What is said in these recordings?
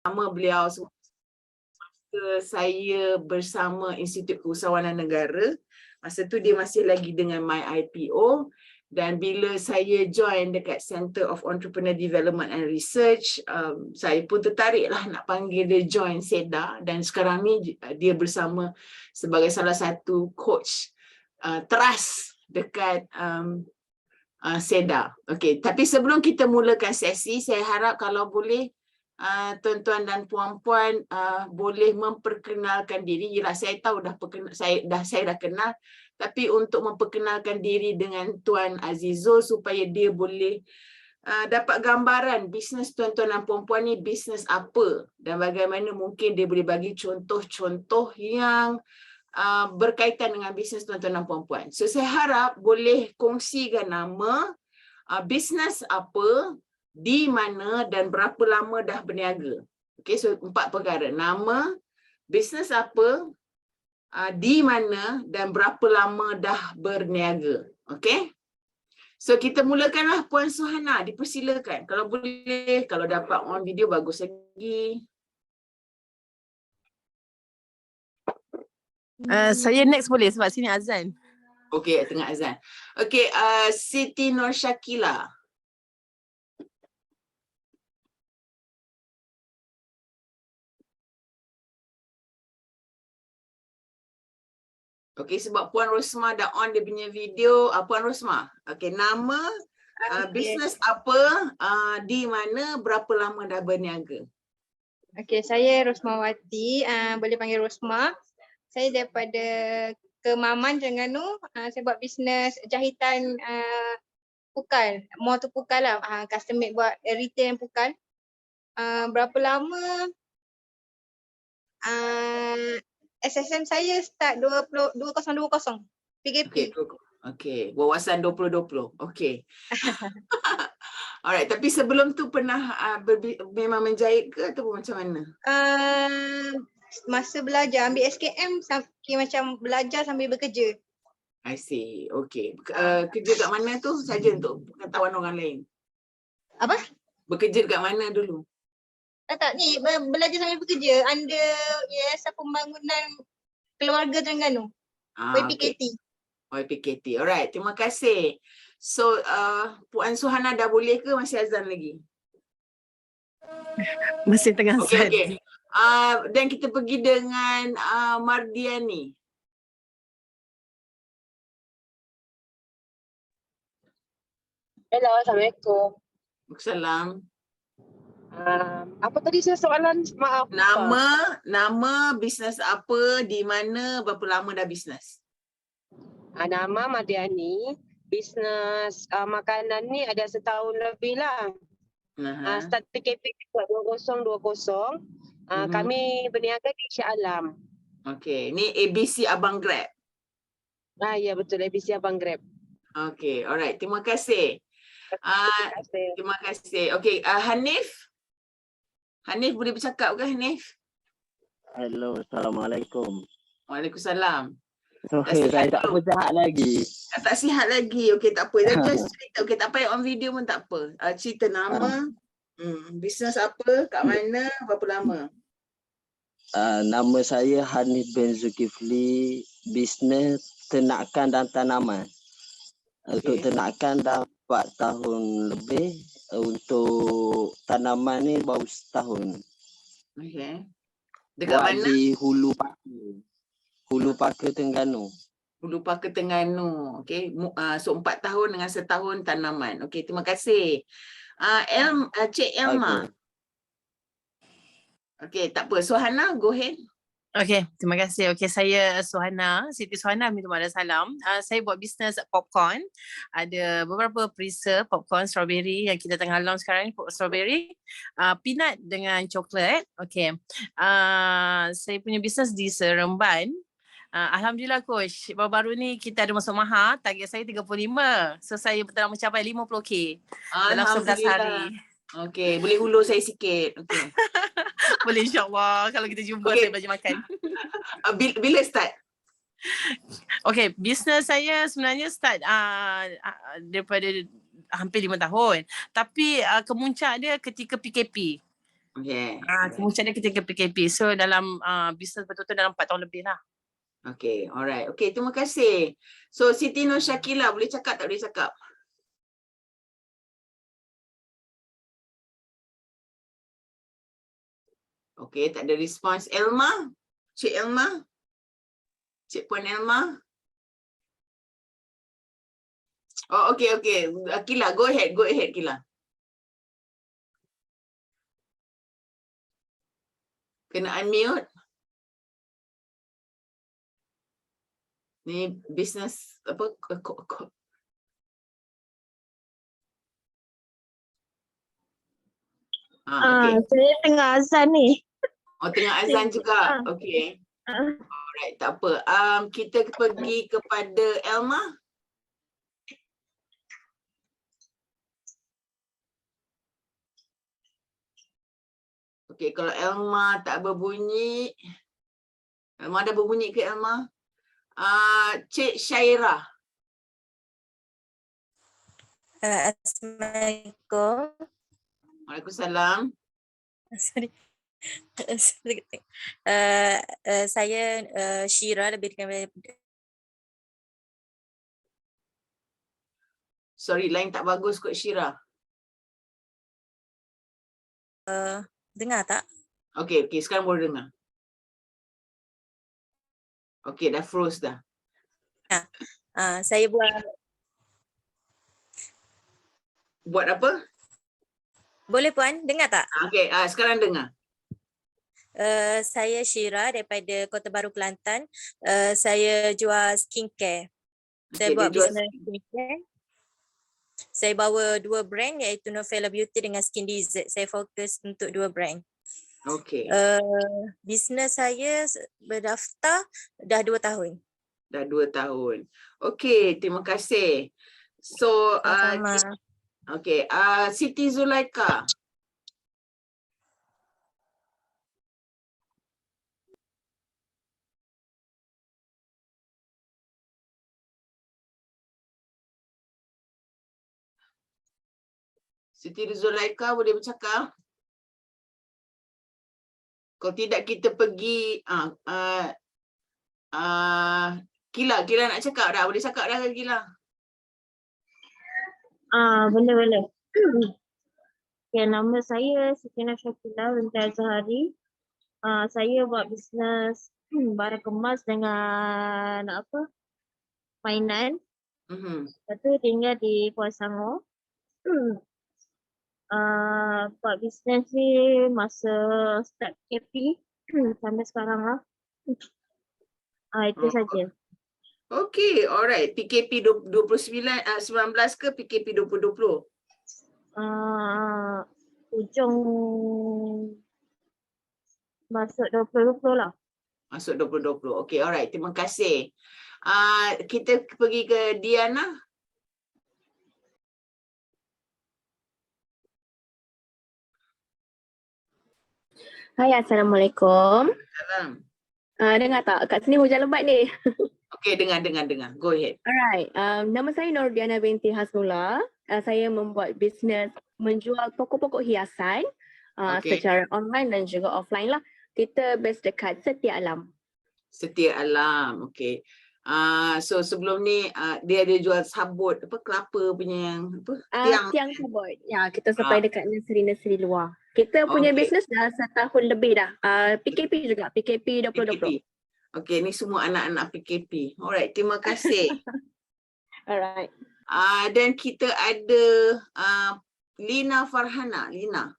Nama beliau saya bersama Institut Keusahawanan Negara. Masa tu dia masih lagi dengan MyIPO, dan bila saya join dekat Center of Entrepreneur Development and Research, saya pun tertariklah nak panggil dia join SEDA, dan sekarang ni dia bersama sebagai salah satu coach trust dekat SEDA. Okey, tapi sebelum kita mulakan sesi, saya harap kalau boleh tuan-tuan dan puan-puan boleh memperkenalkan diri. Yelah, saya tahu saya dah kenal, tapi untuk memperkenalkan diri dengan Tuan Azizul supaya dia boleh dapat gambaran bisnes tuan-tuan dan puan-puan ni bisnes apa, dan bagaimana mungkin dia boleh bagi contoh-contoh yang berkaitan dengan bisnes tuan-tuan dan puan-puan. So saya harap boleh kongsikan nama, bisnes apa, di mana, dan berapa lama dah berniaga. Okey, so 4 perkara. Nama, bisnes apa, di mana, dan berapa lama dah berniaga. Okey? So kita mulakanlah Puan Suhana, dipersilakan. Kalau boleh, kalau dapat on video bagus lagi. Saya next boleh sebab sini azan. Okey, tengah azan. Okey, Siti Nur Syakila. Okey, sebab Puan Rosma dah on dia punya video. Puan Rosma, okey, nama, bisnes apa, di mana, berapa lama dah berniaga? Okey, saya Rosmawati, boleh panggil Rosma. Saya daripada Kemaman, Terengganu. Saya buat bisnes jahitan pukal, motor pukal lah, custom made buat retail pukal. Berapa lama? SSM saya start 2020 PKP. Okey, wawasan 2020. Okey. Alright, tapi sebelum tu pernah memang menjahit ke ataupun macam mana? Masa belajar ambil SKM macam belajar sambil bekerja. I see. Okey. Kerja kat mana tu saja untuk pengetahuan orang lain? Apa? Bekerja kat mana dulu? Tak, ni belajar sambil bekerja under Yayasan Pembangunan Keluarga Terengganu. YPKT. YPKT. Alright, terima kasih. So, Puan Suhana dah boleh ke masih azan lagi? Masih tengah azan. Okey. Dan kita pergi dengan Mardiani. Hello, Assalamualaikum. Waalaikumsalam. Apa tadi soalan? Maaf. Nama, bisnes apa, di mana, berapa lama dah bisnes? Nama Mardiani. Bisnes makanan ni ada setahun lebih lah. Start PKP 2020. Kami berniaga di Shah Alam. Okey, ni ABC Abang Grab. Ya betul, ABC Abang Grab. Okey, alright. Terima kasih. Terima kasih. Okey, Hanif. Hanif boleh bercakap ke Hanif? Hello, Assalamualaikum. Waalaikumsalam. Saya tak sihat lagi. Tak sihat lagi. Okey, tak apa. Just cerita. Okey, tak payah on video pun tak apa. Cerita nama, bisnes apa, kat mana, berapa lama? Nama saya Hanif bin Zulkifli, bisnes ternakan dan tanaman. Untuk ternakan dah 4 tahun lebih, untuk tanaman ni baru setahun. Okey. Dekat mana? Di Hulu Paka Terengganu. Hulu Paka Terengganu. Okey. So 4 tahun dengan setahun tanaman. Okey, terima kasih. Cik Elma. Okey, tak apa. Suhana, go ahead. Okey, terima kasih. Okey, saya Suhana, Siti Suhana, minta maaf salam. Saya buat bisnes popcorn. Ada beberapa perisa popcorn strawberry yang kita tengah launch sekarang ni, strawberry, peanut dengan coklat. Okey. Saya punya bisnes di Seremban. Alhamdulillah coach, baru-baru ni kita ada masuk mahal, target saya 35. So saya telah mencapai 50k dalam 11 hari. Okey, boleh hulur saya sikit. Okey. Boleh insyaAllah kalau kita jumpa saya belajar makan. Bila start? Okey, bisnes saya sebenarnya start daripada hampir 5 tahun. Tapi kemuncak dia ketika PKP. Okay. Kemudian dia ketika PKP. So dalam bisnes betul-betul dalam 4 tahun lebih lah. Okay, alright. Okay, terima kasih. So Siti Nur Syakila boleh cakap tak boleh cakap? Okay, tak ada respons. Elma? Cik Elma? Cik Puan Elma? Oh, okay, okay. Kila, go ahead, Kila. Kena unmute. Ni business apa? Okay. Saya tengah azan ni. Oh, tengah azan juga. Okay. Alright, tak apa. Kita pergi kepada Elma. Okay, kalau Elma tak berbunyi. Elma dah berbunyi ke Elma? Cik Syairah. Assalamualaikum. Waalaikumsalam. Sorry. Saya Syira, lebih dikenal. Sorry, line tak bagus kot Syira. Dengar tak? Okay, sekarang boleh dengar. Okay, dah froze dah. Saya buat. Buat apa? Boleh Puan, dengar tak? Okay, sekarang dengar. Saya Syira daripada Kota Baru, Kelantan. Saya jual skincare. Saya buat bisnes skincare. Saya bawa 2 brand iaitu Novella Beauty dengan Skin Dessert. Saya fokus untuk 2 brand. Okay. Bisnes saya berdaftar dah 2 tahun. Dah 2 tahun. Okay, terima kasih. So, Sama-sama. okay, Siti Zulaika. Siti Zulaika boleh bercakap? Kalau tidak kita pergi Kila nak cakap dah? Boleh cakap dah ke Kila? Boleh. Okay, nama saya Siti Nur Syakila binti Azhari. Saya buat bisnes barang kemas dengan mainan. Lepas tu tinggal di Kuala Selangor. Buat bisnes ni masa start PKP sampai sekarang lah. Itu saja. Okay, alright. PKP 19 ke PKP 2020? Ujung masuk 2020 lah. Masuk 2020. Okay, alright. Terima kasih. Kita pergi ke Diana. Hai, Assalamualaikum. Salam. Dengar tak? Kat sini hujan lebat ni. Okay, dengar. Go ahead. Alright. Nama saya Nordiana binti Hasnullah. Saya membuat bisnes menjual pokok-pokok hiasan secara online dan juga offline lah. Kita base dekat Setia Alam. Setia Alam. Okay. So sebelum ni dia ada jual sabut kelapa punya yang tiang sabut. Ya, kita supply dekat nursery luar. Kita punya bisnes dah 1 tahun lebih dah. PKP juga, PKP 2020. Okay, ni semua anak-anak PKP. Alright, terima kasih. Alright. Dan kita ada Lina Farhana. Lina.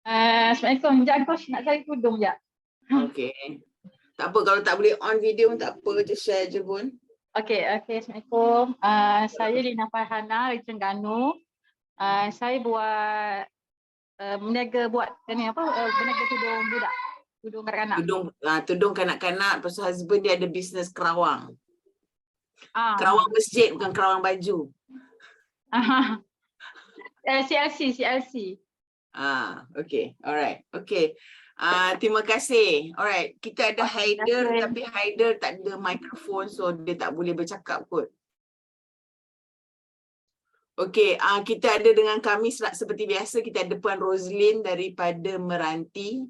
Assalamualaikum. Sekejap coach nak cari tudung sekejap. Okay. Tak apa, kalau tak boleh on video tak apa, just share je pun. Okay. Assalamualaikum. Saya Lina Farhana dari Terengganu. Saya buat berniaga berniaga tudung budak. Tudung kanak-kanak. Tudung kanak-kanak, lepas tu husband dia ada bisnes kerawang. Kerawang masjid, bukan kerawang baju. CLC. Okay. Alright. Okay. Terima kasih. Alright. Kita ada Haider, tapi Haider tak ada mikrofon, so dia tak boleh bercakap kot. Okey, kita ada dengan kami seperti biasa, kita ada Puan Roslyn daripada Meranti.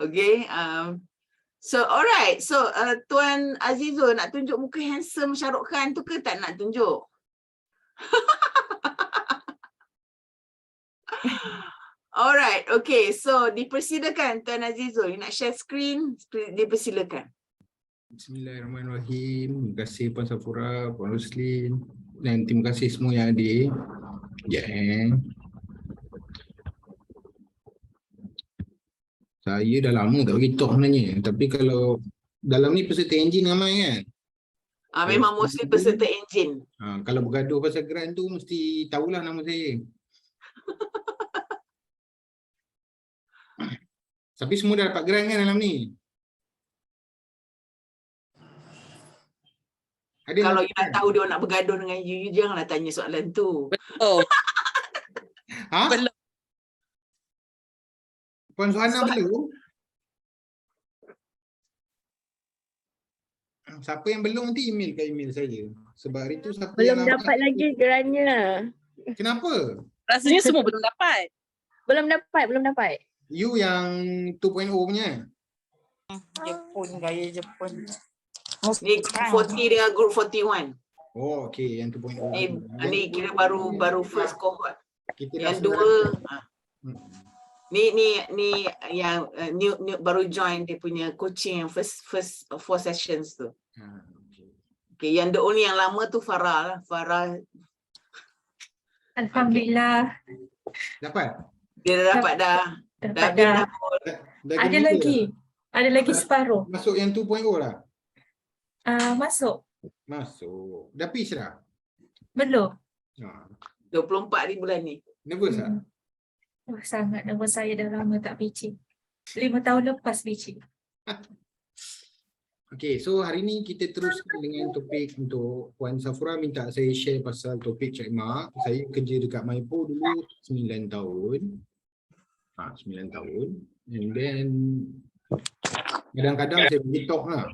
Okey, so alright. So Tuan Azizul nak tunjuk muka handsome Shah Rukh Khan tu ke tak nak tunjuk? Alright, okay. So dipersilakan Tuan Azizul, nak share screen, dipersilakan. Bismillahirrahmanirrahim. Terima kasih Puan Safura, Puan Roslyn, dan terima kasih semua yang hadir. Saya dah lama tak bagi talk sebenarnya, tapi kalau dalam ni peserta enjin ramai kan? Memang mostly peserta enjin. Kalau bergaduh pasal grant tu mesti tahulah nama saya. Tapi semua dah dapat grant kan dalam ni? Kalau you nak tahu dia nak bergaduh dengan you janganlah tanya soalan tu. Betul. Belum. Puan Suhana belum? Siapa yang belum nanti email ke email saya. Sebab hari tu siapa belum yang dapat lagi grantnya. Kenapa? Rasanya semua belum dapat. Belum dapat. You yang 2.0 punya. Jepun, gaya Jepun. Ni 40 dia group 41. Oh, okey, yang 2.0. Ni kira baru first cohort. Yang dua ni yang new baru join dia punya coaching yang first 4 sessions tu. Okay, yang the only yang lama tu Farah lah. Farah. Alhamdulillah. Dapat? Dia dah dapat dah. Ada lagi separuh. Masuk yang 2.0 lah. Masuk. Dah pitch dah? Belum. 24 ni bulan ni. Nervous tak? Sangat nervous, saya dah lama tak pitching. 5 tahun lepas pitching. Okay, so hari ni kita teruskan dengan topik untuk Puan Safura minta saya share pasal topik check mark. Saya kerja dekat Maipo dulu 9 tahun. 9 tahun. And then kadang-kadang saya pergi talk lah.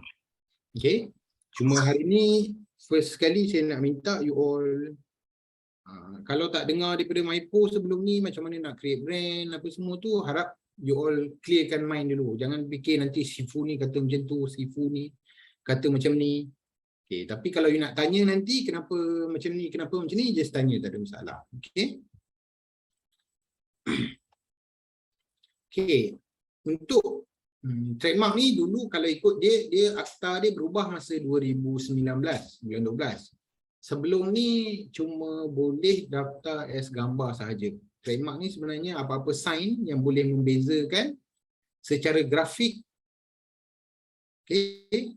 Okay. Cuma hari ni first sekali saya nak minta you all kalau tak dengar daripada Maipo sebelum ni macam mana nak create brand apa semua tu, harap you all clearkan mind dulu. Jangan fikir nanti Sifu ni kata macam tu, Sifu ni kata macam ni. Okay, tapi kalau you nak tanya nanti kenapa macam ni, kenapa macam ni, just tanya, tak ada masalah. Okay. Okay. Untuk trademark ni dulu kalau ikut dia akta dia berubah masa 2019 bulan 12. Sebelum ni cuma boleh daftar as gambar sahaja. Trademark ni sebenarnya apa-apa sign yang boleh membezakan secara grafik, okay,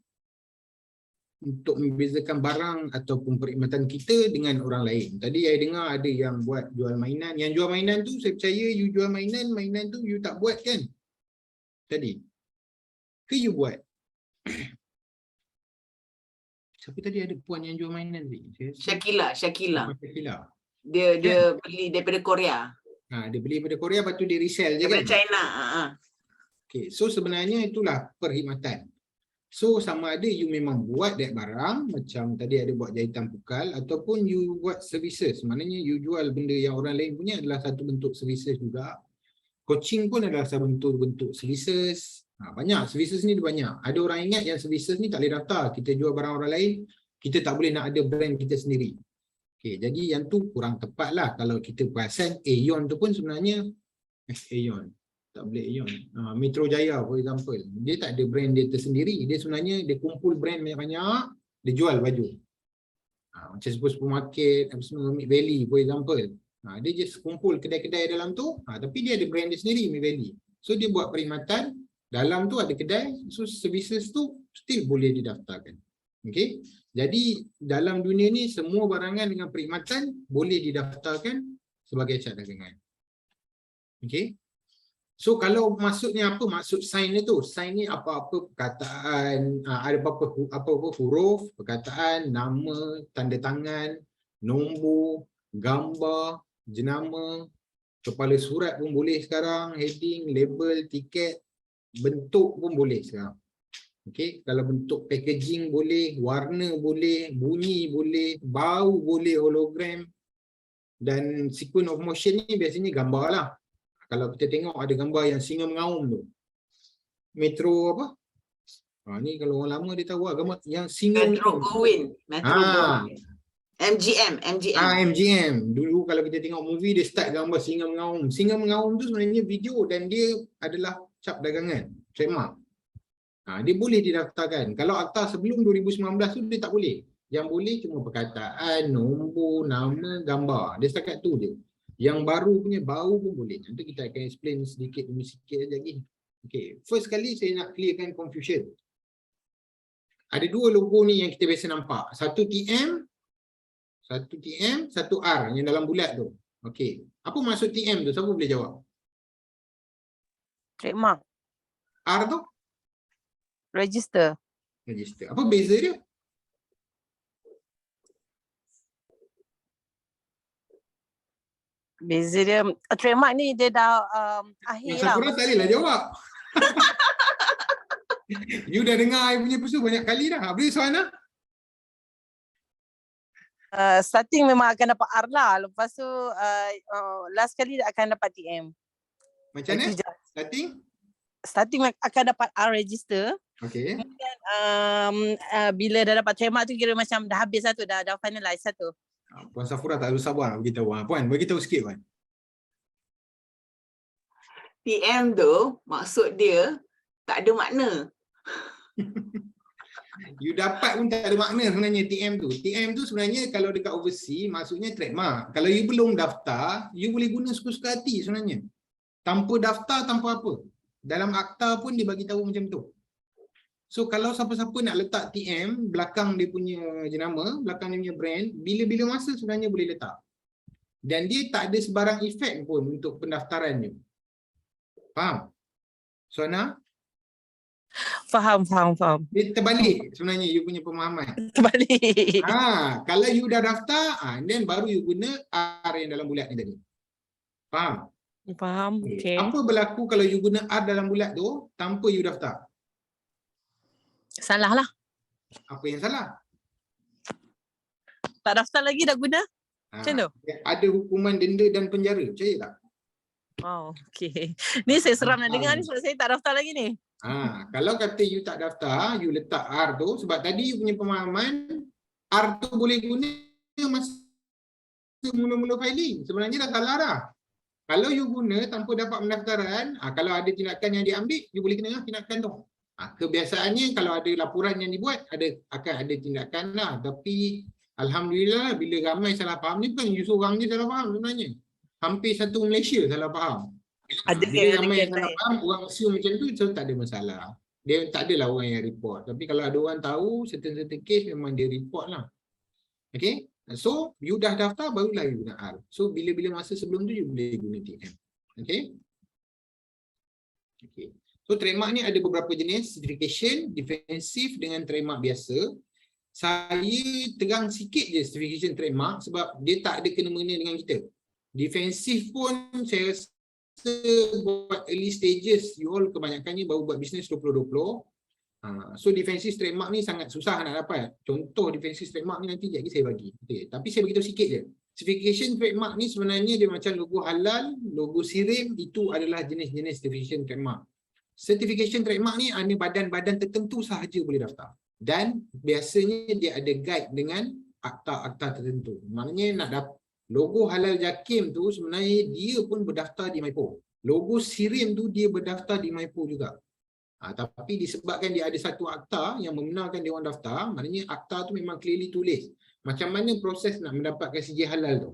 untuk membezakan barang ataupun perkhidmatan kita dengan orang lain. Tadi saya dengar ada yang buat jual mainan. Yang jual mainan tu saya percaya you jual mainan tu you tak buat kan? Tadi. Ke you buat? Siapa tadi ada puan yang jual mainan ni? Syakila. Dia beli daripada Korea. Dia beli daripada Korea, lepas tu dia resell je kan? Daripada China. Okay, so sebenarnya itulah perkhidmatan. So sama ada you memang buat that barang, macam tadi ada buat jahitan pukal, ataupun you buat services. Maknanya you jual benda yang orang lain punya adalah satu bentuk services juga. Coaching pun adalah satu bentuk services. Banyak services ni banyak. Ada orang ingat yang services ni tak boleh daftar. Kita jual barang orang lain, kita tak boleh nak ada brand kita sendiri. Okay, jadi yang tu kurang tepat lah. Kalau kita perasan Aeon tu pun sebenarnya Aeon. Tak boleh Aeon. Metro Jaya for example. Dia tak ada brand dia tersendiri. Dia sebenarnya dia kumpul brand banyak-banyak, dia jual baju. Macam supermarket, Mid Valley for example. Dia just kumpul kedai-kedai dalam tu, tapi dia ada brand dia sendiri, Mid Valley. So dia buat perkhidmatan, dalam tu ada kedai, so services tu still boleh didaftarkan. Okay. Jadi dalam dunia ni semua barangan dengan perkhidmatan boleh didaftarkan sebagai acara dagangan. Okay. So kalau maksudnya apa maksud sign ni tu? Sign ni apa-apa perkataan, ada apa-apa huruf, perkataan, nama, tanda tangan, nombor, gambar, jenama, kepala surat pun boleh sekarang, heading, label, tiket, bentuk pun boleh sekarang. Okey, kalau bentuk packaging boleh, warna boleh, bunyi boleh, bau boleh, hologram. Dan sequence of motion ni biasanya gambar lah. Kalau kita tengok ada gambar yang singa mengaum tu. Metro apa? Ni kalau orang lama dia tahu lah gambar yang singa Metro mengaum. Goldwyn. Metro Goldwyn. MGM. MGM. Dulu kalau kita tengok movie dia start gambar singa mengaum. Singa mengaum tu sebenarnya video dan dia adalah cap dagangan, trademark. Dia boleh didaftarkan. Kalau akta sebelum 2019 tu dia tak boleh. Yang boleh cuma perkataan, nombor, nama, gambar. Dia setakat tu je. Yang baru punya bau pun boleh. Nanti kita akan explain sedikit demi sikit lagi. Okay. First kali saya nak clearkan confusion. Ada dua logo ni yang kita biasa nampak. Satu TM, satu R yang dalam bulat tu. Okay. Apa maksud TM tu? Siapa boleh jawab? Trademark. R tu? Register. Apa beza dia? Beza dia, trademark ni dia dah akhir lah. Safura tak bolehlah jawab. You dah dengar I punya episode banyak kali dah. Apa dia Suhana? Starting memang akan dapat R lah. Lepas tu last kali akan dapat TM. Macam mana? Starting akan dapat R register. Okay. Kemudian bila dah dapat trademark tu kira macam dah habis satu, dah finalize satu. Puan Safura tak harus sabar beritahu. Puan, beritahu sikit Puan. TM tu maksud dia tak ada makna. You dapat pun tak ada makna sebenarnya TM tu. TM tu sebenarnya kalau dekat overseas maksudnya trademark. Kalau you belum daftar, you boleh guna suka-suka hati sebenarnya. Tanpa daftar, tanpa apa. Dalam akta pun dia bagi tahu macam tu. So kalau siapa-siapa nak letak TM belakang dia punya jenama, belakang dia punya brand, bila-bila masa sebenarnya boleh letak. Dan dia tak ada sebarang efek pun untuk pendaftarannya. Faham? Suhana? Faham. Dia terbalik sebenarnya you punya pemahaman. Terbalik. Kalau you dah daftar, then baru you guna R yang dalam bulat ni tadi. Faham? Faham. Okay. Apa berlaku kalau you guna R dalam bulat tu tanpa you daftar? Salah lah. Apa yang salah? Tak daftar lagi dah guna? Macam tu? Ada hukuman denda dan penjara. Percaya tak? Oh, okay. Ni saya seram nak dengar ni sebab saya tak daftar lagi ni. Kalau kata you tak daftar, you letak R tu, sebab tadi you punya pemahaman, R tu boleh guna masa mula-mula filing. Sebenarnya dah salah dah. Kalau you guna tanpa dapat pendaftaran, kalau ada tindakan yang diambil, you boleh kena tindakan tu. Kebiasaannya kalau ada laporan yang dibuat, akan ada tindakan lah. Tapi alhamdulillah bila ramai salah faham ni, bukan you seorang je salah faham sebenarnya. Hampir satu Malaysia salah faham. Bila ramai yang salah faham, orang assume macam tu, so tak ada masalah. Dia tak adalah orang yang report. Tapi kalau ada orang tahu, certain case memang dia report lah. Okay? So, you dah daftar, barulah you guna R. So, bila-bila masa sebelum tu, you boleh guna TM. Okay? Okay. So, trademark ni ada beberapa jenis. Certification, defensive dengan trademark biasa. Saya terang sikit je certification trademark sebab dia tak ada kena-mengena dengan kita. Defensive pun saya rasa buat early stages, you all kebanyakannya baru buat bisnes 2020. So defensive trademark ni sangat susah nak dapat. Contoh defensive trademark ni nanti lagi saya bagi. Okay. Tapi saya beritahu sikit je. Certification trademark ni sebenarnya dia macam logo halal, logo sirim, itu adalah jenis-jenis certification trademark. Certification trademark ni ada badan-badan tertentu sahaja boleh daftar. Dan biasanya dia ada guide dengan akta-akta tertentu. Maknanya nak dapat logo halal JAKIM tu sebenarnya dia pun berdaftar di MYPO. Logo sirim tu dia berdaftar di MYPO juga. Tapi disebabkan dia ada satu akta yang membenarkan dia orang daftar, maknanya akta tu memang clearly tulis macam mana proses nak mendapatkan CJ halal tu.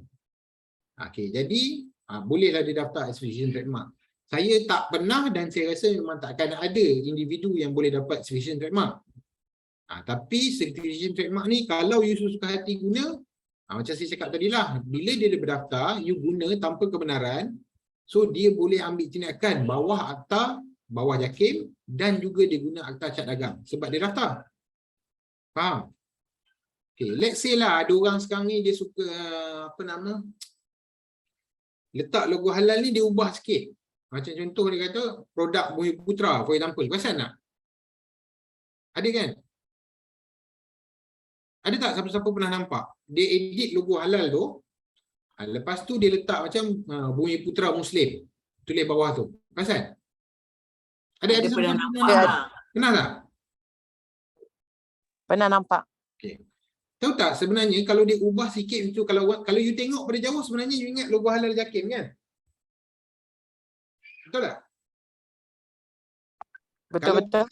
Okay, jadi bolehlah dia daftar certification trademark. Saya tak pernah dan saya rasa memang tak akan ada individu yang boleh dapat certification trademark. Tapi certification trademark ni kalau you suka hati guna, macam saya cakap tadi lah, bila dia berdaftar, you guna tanpa kebenaran, so dia boleh ambil tindakan bawah akta, bawah JAKIM dan juga dia guna akta cat dagang sebab dia daftar. Faham? Okay, let's say lah ada orang sekarang ni dia suka letak logo halal ni dia ubah sikit. Macam contoh dia kata produk Bumi Putra for example. Pasal nak? Ada kan? Ada tak siapa-siapa pernah nampak? Dia edit logo halal tu, lepas tu dia letak macam Bumi Putra Muslim tulis bawah tu. Perasan? Ada Pernah siapa-siapa nampak. nampak? Kenal tak? Pernah nampak. Okay. Tahu tak sebenarnya kalau dia ubah sikit itu, kalau you tengok pada jauh sebenarnya you ingat logo halal Jakim kan? Betul tak? Betul-betul.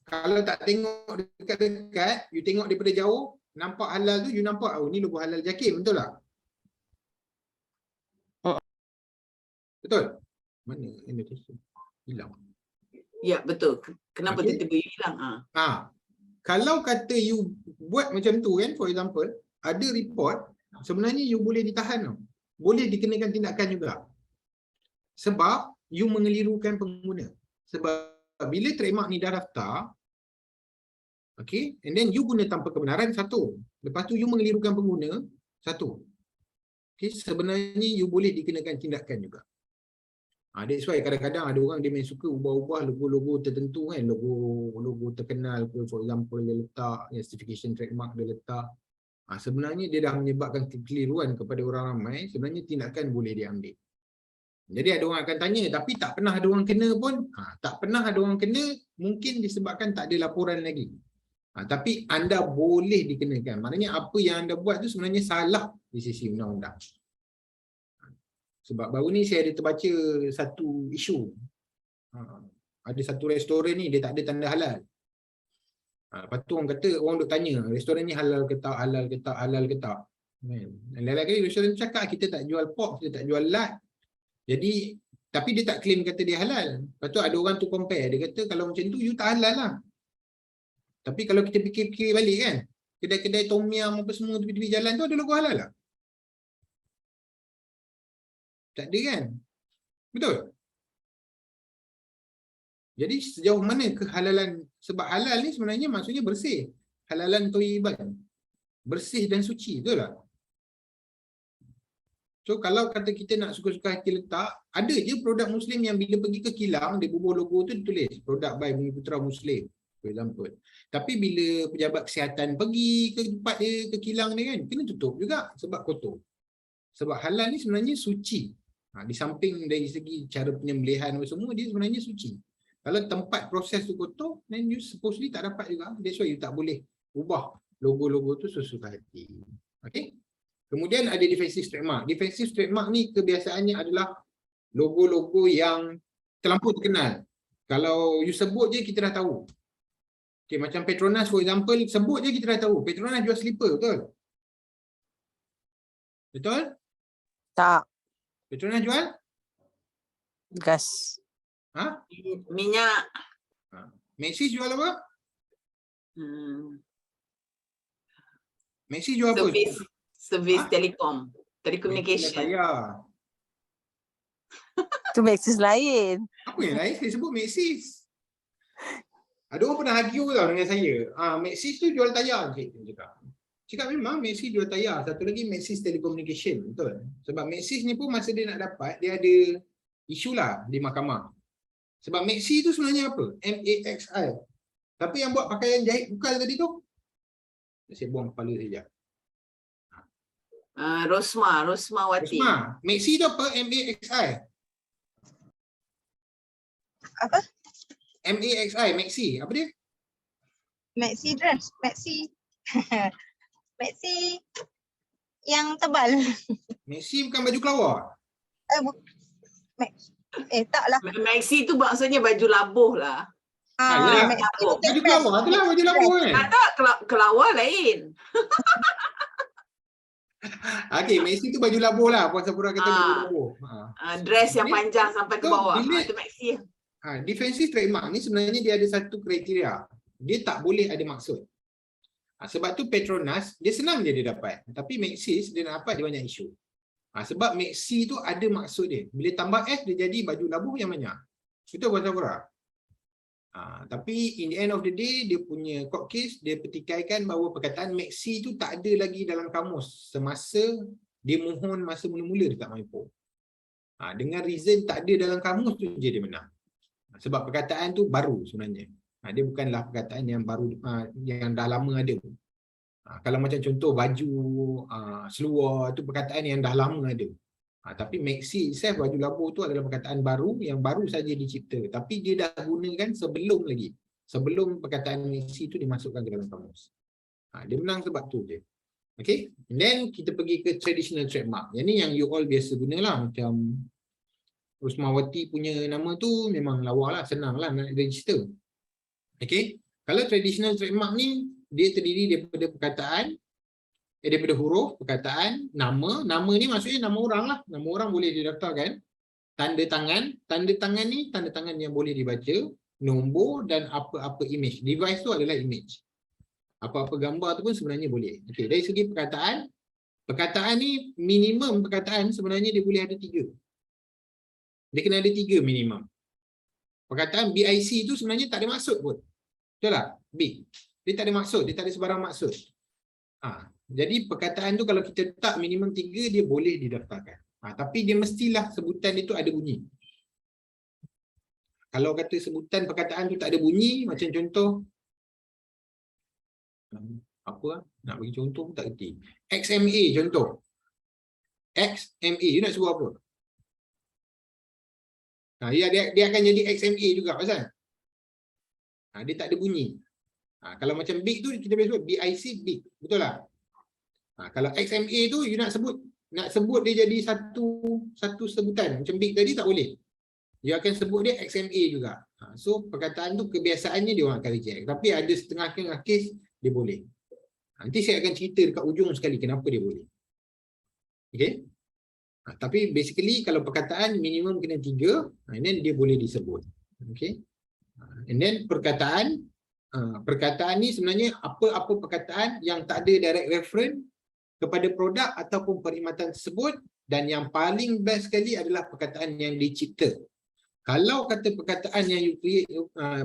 Kalau tak tengok dekat-dekat, you tengok daripada jauh, nampak halal tu, you nampak ni logo halal Jakim, betul tak? Betul? Mana annotation? Hilang. Ya, betul. Kenapa Okay. tiba-tiba hilang? Kalau kata you buat macam tu kan, for example, ada report, sebenarnya you boleh ditahan tau. Boleh dikenakan tindakan juga. Sebab you mengelirukan pengguna. Sebab bila trademark ni dah daftar, okay, and then you guna tanpa kebenaran, satu. Lepas tu you mengelirukan pengguna, satu. Okay, sebenarnya you boleh dikenakan tindakan juga. That's why kadang-kadang ada orang dia main suka ubah-ubah logo-logo tertentu kan, logo terkenal ke, for example dia letak certification trademark dia letak. Sebenarnya dia dah menyebabkan kekeliruan kepada orang ramai, sebenarnya tindakan boleh diambil. Jadi ada orang akan tanya, tapi tak pernah ada orang kena pun. Tak pernah ada orang kena mungkin disebabkan tak ada laporan lagi. Tapi anda boleh dikenakan. Maknanya apa yang anda buat tu sebenarnya salah di sisi undang-undang. Sebab baru ni saya ada terbaca satu isu. Ada satu restoran ni dia tak ada tanda halal. Lepas tu orang kata, orang duk tanya, restoran ni halal ke tak, halal ke tak, halal ke tak. Lain-lain kali restoran cakap kita tak jual pork, kita tak jual lat. Jadi, tapi dia tak claim kata dia halal. Lepas tu ada orang tu compare, dia kata kalau macam tu you tak halal lah. Tapi kalau kita fikir-fikir balik kan, kedai-kedai tom yum apa semua tepi-tepi jalan tu ada logo halal lah. Tak ada kan? Betul? Jadi sejauh mana kehalalan, sebab halal ni sebenarnya maksudnya bersih. Halalan thayyiban. Bersih dan suci, betul tak? So kalau kata kita nak suka-suka hati letak, ada je produk Muslim yang bila pergi ke kilang, dia bubuh logo tu ditulis produk by Bumi Putra Muslim, for example. Tapi bila pejabat kesihatan pergi ke tempat dia, ke kilang dia kan, kena tutup juga sebab kotor. Sebab halal ni sebenarnya suci. Di samping dari segi cara penyembelihan semua, dia sebenarnya suci. Kalau tempat proses tu kotor, then you supposedly tak dapat juga. That's why you tak boleh ubah logo-logo tu sesuka hati. Okay? Kemudian ada defensive trademark. Defensive trademark ni kebiasaannya adalah logo-logo yang terlampau terkenal. Kalau you sebut je, kita dah tahu. Okay, macam Petronas for example, sebut je kita dah tahu. Petronas jual slipper, betul? Betul? Tak. Petronas jual? Gas. Minyak. Maxis jual apa? Maxis jual apa? Servis telekom. Telecommunication. Tu Maxis lain. Apa yang lain? Saya sebut Maxis. Ada orang pernah argue tau dengan saya. Maxis tu jual tayar. Cakap memang Maxis jual tayar. Satu lagi Maxis Telecommunication. Betul. Sebab Maxis ni pun masa dia nak dapat, dia ada isu lah di mahkamah. Sebab Maxis tu sebenarnya apa? MAXI. Tapi yang buat pakaian jahit bukal tadi tu, saya buang kepala saja. Rosmawati. Maxis tu apa? MAXI. Apa? MAXI, Maxi. Apa dia? Maxi dress. Maxi. Maxi yang tebal. Maxi bukan baju kelawar? Taklah. Maxi tu maksudnya baju labuh lah. Baju kelawar tu lah, baju labuh kan? Tak, kelawar lain. Okey, Maxi tu baju labuh lah. Puan Sapura kata baju labuh. Dress yang panjang sampai ke bawah. Itu Maxi. Defensive trademark ni sebenarnya dia ada satu kriteria. Dia tak boleh ada maksud. Sebab tu Petronas, dia senang je dia dapat. Tapi Maxis, dia nak dapat dia banyak isu. Sebab Maxi tu ada maksud dia. Bila tambah S, dia jadi baju labuh yang banyak. Betul Puan Sapura? Tapi in the end of the day, dia punya court case, dia petikaikan bahawa perkataan Maxi tu tak ada lagi dalam kamus semasa dia mohon masa mula-mula dekat Maipo. Dengan reason tak ada dalam kamus tu je dia menang. Sebab perkataan tu baru sebenarnya. Dia bukanlah perkataan yang baru, yang dah lama ada. Kalau macam contoh baju, seluar, tu perkataan yang dah lama ada. Tapi maxi itself, baju labur tu adalah perkataan baru yang baru saja dicipta. Tapi dia dah gunakan sebelum lagi. Sebelum perkataan maxi tu dimasukkan ke dalam kamus. Dia menang sebab tu je. Okay. And then kita pergi ke traditional trademark. Yang ni yang you all biasa gunalah. Macam Rosmawati punya nama tu memang lawa lah, senang lah nak register. Okay. Kalau traditional trademark ni, dia terdiri daripada perkataan, daripada huruf, perkataan, nama. Nama ni maksudnya nama orang lah. Nama orang boleh didaftarkan. Tanda tangan ni tanda tangan yang boleh dibaca. Nombor dan apa-apa image. Device tu adalah image. Apa-apa gambar tu pun sebenarnya boleh. Okay, dari segi perkataan, perkataan ni minimum perkataan sebenarnya dia boleh ada 3. Dia kena ada 3 minimum. Perkataan BIC tu sebenarnya tak ada maksud pun. Betul tak? Big. Dia tak ada maksud, dia tak ada sebarang maksud. Jadi perkataan tu kalau kita letak minimum 3, dia boleh didaftarkan. Tapi dia mestilah sebutan itu ada bunyi. Kalau kata sebutan perkataan tu tak ada bunyi, macam contoh, apa nak bagi contoh pun tak kerti. XMA contoh. XMA, you nak sebut apa? Dia akan jadi XMA juga, pasal? Dia tak ada bunyi. Kalau macam big tu kita boleh sebut BIC big, betul tak? Kalau XMA tu you nak sebut dia jadi satu sebutan. Macam big tadi tak boleh. Dia akan sebut dia XMA juga. So perkataan tu kebiasaannya dia orang akan reject. Tapi ada setengah kes dia boleh. Nanti saya akan cerita dekat ujung sekali kenapa dia boleh. Okay? Tapi basically kalau perkataan minimum kena 3, and then dia boleh disebut. Okay? And then perkataan ni sebenarnya apa-apa perkataan yang tak ada direct reference kepada produk ataupun perkhidmatan tersebut, dan yang paling best sekali adalah perkataan yang dicipta. Kalau kata perkataan yang you create,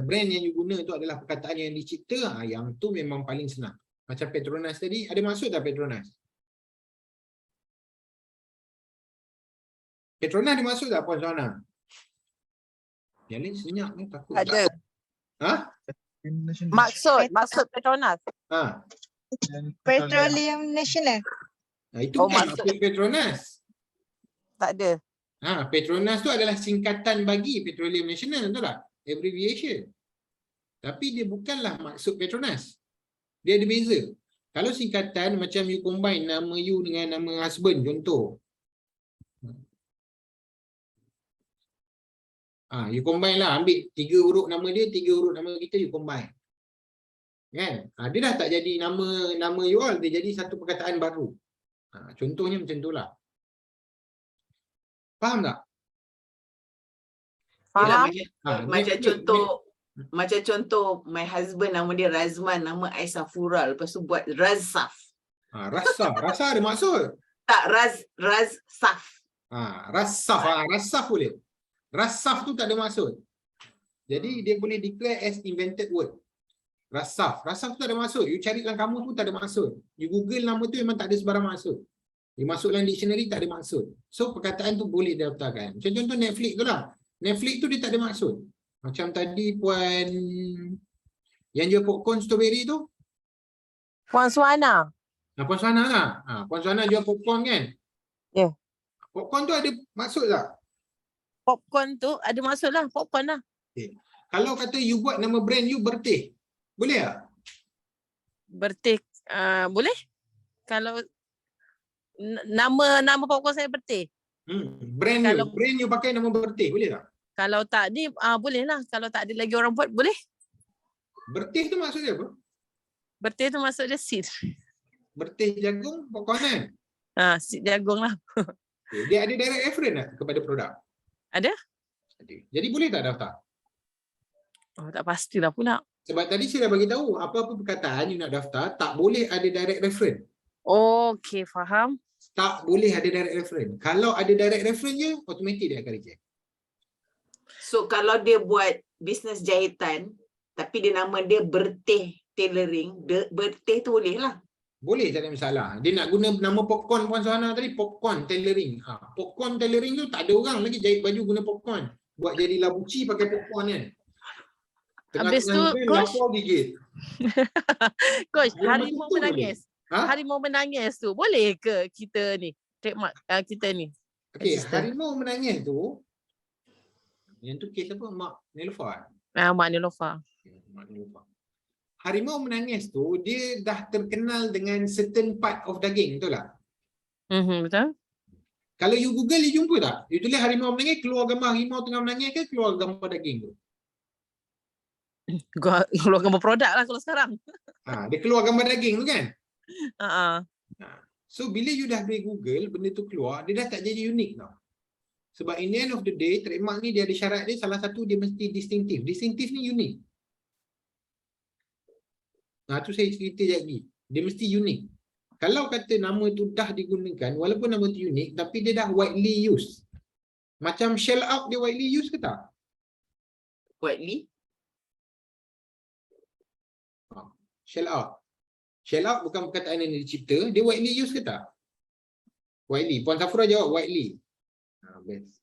brand yang you guna itu adalah perkataan yang dicipta, yang tu memang paling senang. Macam Petronas tadi, ada maksud tak Petronas? Petronas ada maksud tak Puan Suhana? Yang lain senyap ni takut. Ada. Maksud Petronas. Petroleum National. Itu maksud Petronas. Tak ada. Petronas tu adalah singkatan bagi Petroleum National, betul tak? Abbreviation. Tapi dia bukanlah maksud Petronas. Dia ada beza. Kalau singkatan macam you combine nama you dengan nama husband contoh. You combine lah, ambil 3 huruf nama dia, 3 huruf nama kita, you combine. Kan? Dia dah tak jadi nama you all, dia jadi satu perkataan baru. Contohnya macam itulah. Faham tak? Faham. Macam contoh my husband nama dia Razman, nama I Safura, lepas tu buat Razsaf. Rasa ada maksud. Tak, Razsaf. Razsaf boleh. Razsaf tu tak ada maksud. Jadi dia boleh declare as invented word. Razsaf tu tak ada maksud. You cari dalam kamus pun tak ada maksud. You Google nama tu memang tak ada sebarang maksud. You masuk dalam dictionary tak ada maksud. So perkataan tu boleh didaftarkan. Macam contoh Netflix tu lah. Netflix tu dia tak ada maksud. Macam tadi Puan yang jual popcorn strawberry tu. Puan Suhana. Puan Suhana lah. Puan Suhana jual popcorn kan? Ya. Popcorn tu ada maksud tak? Popcorn tu ada maksud lah. Popcorn lah. Okay. Kalau kata you buat nama brand you Bertih, boleh tak? Bertih. Boleh. Kalau nama popcorn saya Bertih. Brand you pakai nama Bertih, boleh tak? Kalau tak ni, boleh lah. Kalau tak ada lagi orang buat, boleh. Bertih tu maksudnya apa? Bertih tu maksud dia seed. Bertih jagung, popcorn kan? Seed jagung lah. Okay. Dia ada direct reference tak kepada produk? Ada? Ada. Jadi boleh tak daftar? Tak pastilah pula. Sebab tadi saya dah bagi tahu apa-apa perkataan you nak daftar tak boleh ada direct reference. Okey, faham. Tak boleh ada direct reference. Kalau ada direct reference je, automatik dia akan reject. So kalau dia buat bisnes jahitan tapi dia nama dia Bertih Tailoring, Bertih tu boleh lah. Boleh, tak ada masalah. Dia nak guna nama popcorn Puan Suhana tadi, popcorn tailoring. Popcorn tailoring tu tak ada orang lagi jahit baju guna popcorn. Buat jadi labuci pakai popcorn kan. Habis tu, Tengah-tengah grill Coach, lapar gigit. Coach, Kalau macam harimau tu boleh? menangis. Ha? Harimau menangis tu boleh ke kita ni? Trademark kita ni. Okey, Register. harimau menangis tu, yang tu kes apa? Mak Nelofa. Mak Nelofa. Mak Nelofa. Harimau menangis tu, dia dah terkenal dengan certain part of daging, betul tak? Betul. Kalau you Google, you jumpa tak? You tulis harimau menangis, keluar gambar harimau tengah menangis ke keluar gambar daging tu? Gua keluar gambar produk lah kalau sekarang. Dia keluar gambar daging tu kan? So bila you dah boleh Google, benda tu keluar, dia dah tak jadi unik tau. Sebab in the end of the day, trademark ni dia ada syarat dia, salah satu dia mesti distinktif. Distinktif ni unik. Tu saya cerita lagi. Dia mesti unik. Kalau kata nama tu dah digunakan, walaupun nama tu unik, tapi dia dah widely used. Macam shell out dia widely used ke tak? Widely? Shell out. Shell out bukan perkataan yang dicipta, dia widely used ke tak? Widely. Puan Safura jawab widely. Best.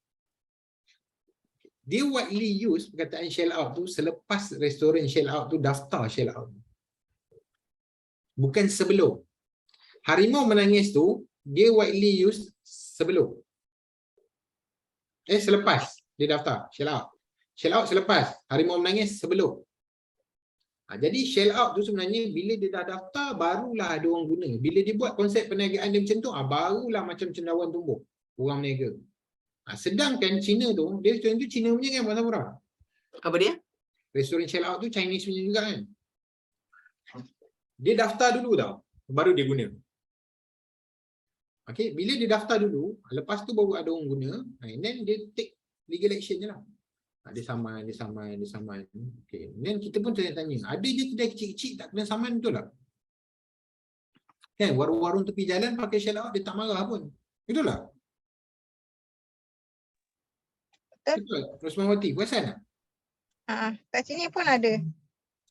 Dia widely used perkataan shell out tu selepas restoran shell out tu daftar shell out. Bukan sebelum. Harimau menangis tu dia widely used sebelum. Selepas dia daftar shell out. Shell out selepas, harimau menangis sebelum. Jadi shell out tu sebenarnya bila dia dah daftar barulah ada orang guna. Bila dia buat konsep perniagaan dia macam tu, barulah macam cendawan tumbuh orang meniaga. Sedangkan Cina tu, dia restoran tu Cina punya kan Puan Safura? Apa dia? Restoran shell out tu Chinese punya juga kan? Dia daftar dulu tau, baru dia guna. Okay, bila dia daftar dulu, lepas tu baru ada orang guna, and then dia take legal action je lah. Dia saman. Okay. Dan kita pun tanya, ada je kedai kecil-kecil tak kena saman, betul tak? Kan, warung-warung tepi jalan pakai shell out, dia tak marah pun. Betul tak? Betul. Rosmawati, perasan tak? Kat sini pun ada.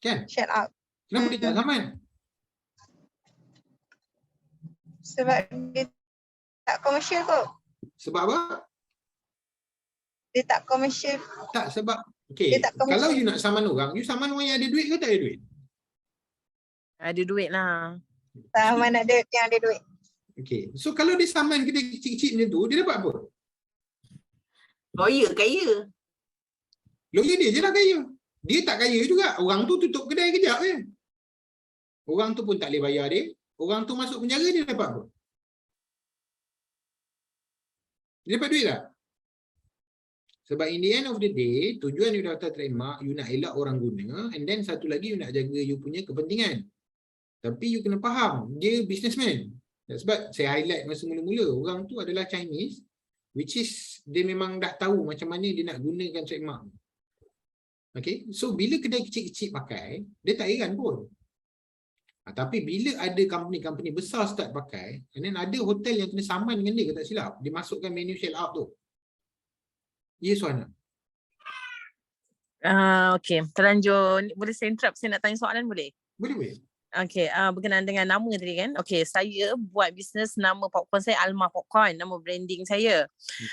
Kan? Shell out. Kenapa dia tak saman? Sebab dia tak komersial kot. Sebab apa? Dia tak komersial. Tak, sebab okay, kalau you nak saman orang, you saman orang yang ada duit ke tak ada duit? Ada duit lah. Saman ada yang ada duit. Okay, so kalau dia saman kedai kecil-kecil macam tu, dia dapat apa? Lawyer kaya. Lawyer dia je lah kaya. Dia tak kaya juga. Orang tu tutup kedai kejap kan. Orang tu pun tak boleh bayar dia. Orang tu masuk penjara, dia dapat apa? Dia dapat duit tak? Sebab in the end of the day, tujuan you daftar trademark, you nak elak orang guna, and then satu lagi you nak jaga you punya kepentingan. Tapi you kena faham, dia businessman. Sebab saya highlight masa mula-mula, orang tu adalah Chinese, which is dia memang dah tahu macam mana dia nak gunakan trademark. Okay, so bila kedai kecil-kecil pakai, dia tak heran pun. Tapi bila ada company-company besar start pakai, and then ada hotel yang kena saman dengan dia, tak silap, dia masukkan menu shell out tu. Ya, Suhana. Okay, terlanjur. Boleh saya interrupt? Saya nak tanya soalan boleh? Boleh. Okay, berkenaan dengan nama tadi kan. Okay, saya buat bisnes nama popcorn saya Alma Popcorn, nama branding saya.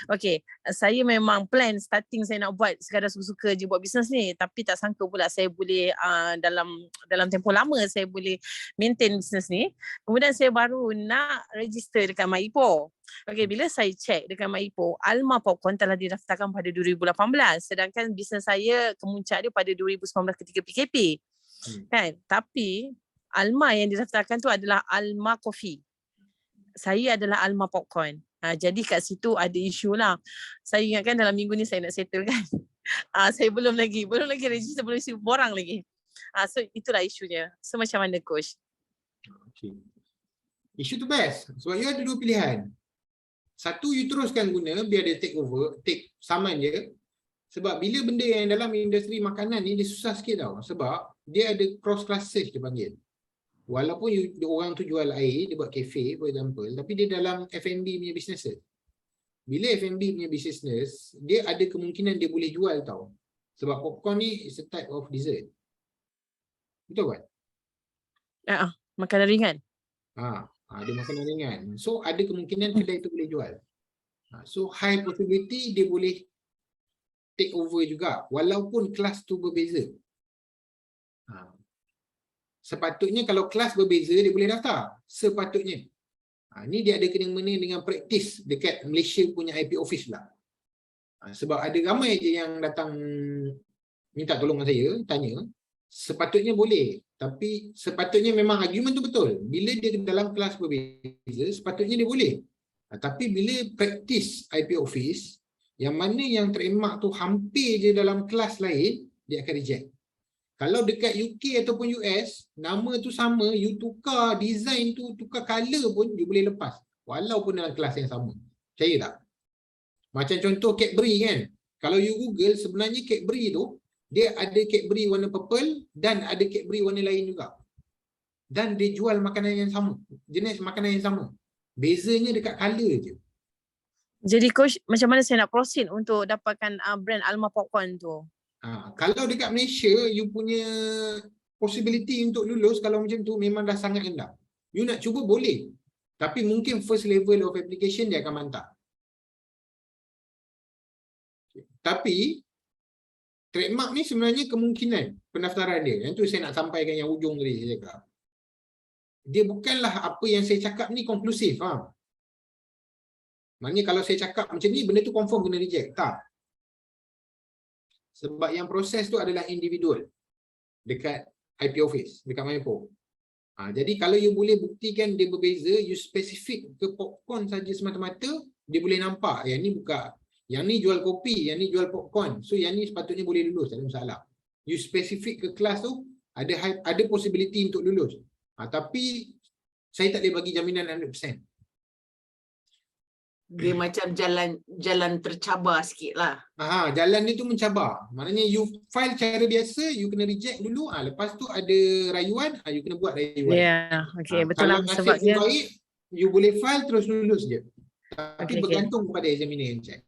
Okay, saya memang plan starting saya nak buat sekadar suka-suka je buat bisnes ni. Tapi tak sangka pula saya boleh dalam tempoh lama saya boleh maintain bisnes ni. Kemudian saya baru nak register dekat MyIpo. Okay, bila saya check dekat MyIpo, Alma Popcorn telah didaftarkan pada 2018. Sedangkan bisnes saya kemuncak dia pada 2019 ketika PKP. Kan? Tapi Alma yang didaftarkan tu adalah Alma Coffee. Saya adalah Alma Popcorn. Jadi kat situ ada isu lah. Saya ingatkan dalam minggu ni saya nak settle kan. Saya belum lagi register, belum isi borang lagi. So itulah isunya. So macam mana coach? Okay. Isu tu best. Sebab you ada dua pilihan. Satu, you teruskan guna biar dia take saman je. Sebab bila benda yang dalam industri makanan ni dia susah sikit tau. Sebab dia ada cross class search dia panggil. Walaupun orang tu jual air, dia buat cafe for example, tapi dia dalam F&B punya business. Bila F&B punya business, dia ada kemungkinan dia boleh jual tau. Sebab popcorn ni is a type of dessert. Betul kan? Makanan ringan. Dia makanan ringan. So ada kemungkinan kedai tu boleh jual. So high possibility dia boleh take over juga walaupun kelas tu berbeza. Sepatutnya kalau kelas berbeza dia boleh daftar. Sepatutnya. Ni dia ada kena-mena dengan praktis dekat Malaysia punya IP office pula. Sebab ada ramai je yang datang minta tolong dengan saya, tanya, sepatutnya boleh. Tapi sepatutnya memang argument tu betul. Bila dia dalam kelas berbeza, sepatutnya dia boleh. Tapi bila praktis IP office, yang mana yang teremak tu hampir je dalam kelas lain, dia akan reject. Kalau dekat UK ataupun US, nama tu sama, you tukar design tu, tukar color pun, you boleh lepas. Walaupun dalam kelas yang sama. Percaya tak? Macam contoh Cadbury kan. Kalau you Google, sebenarnya Cadbury tu, dia ada Cadbury warna purple dan ada Cadbury warna lain juga. Dan dia jual makanan yang sama. Jenis makanan yang sama. Bezanya dekat color je. Jadi coach, macam mana saya nak proceed untuk dapatkan brand Alma Popcorn tu? Kalau dekat Malaysia, you punya possibility untuk lulus kalau macam tu memang dah sangat rendah. You nak cuba boleh. Tapi mungkin first level of application dia akan mantap. Tapi trademark ni sebenarnya kemungkinan pendaftaran dia. Yang tu saya nak sampaikan yang ujung tadi saya cakap. Dia bukanlah apa yang saya cakap ni konklusif. Maknanya kalau saya cakap macam ni, benda tu confirm kena reject. Tak. Sebab yang proses tu adalah individual. Dekat IP office, dekat Mayapo. Jadi kalau you boleh buktikan dia berbeza, you spesifik ke popcorn saja semata-mata, dia boleh nampak. Yang ni buka. Yang ni jual kopi, yang ni jual popcorn. So yang ni sepatutnya boleh lulus, tak ada masalah. You spesifik ke kelas tu, ada possibility untuk lulus. Tapi saya tak boleh bagi jaminan 100%. Dia macam jalan tercabar sikit lah. Jalan dia tu mencabar. Maknanya you file cara biasa, you kena reject dulu. Lepas tu ada rayuan, you kena buat rayuan. Ya, okey, betul lah. Kalau Sebab nasib baik, you boleh file terus lulus je. Tapi Okey, bergantung kepada examiner yang check.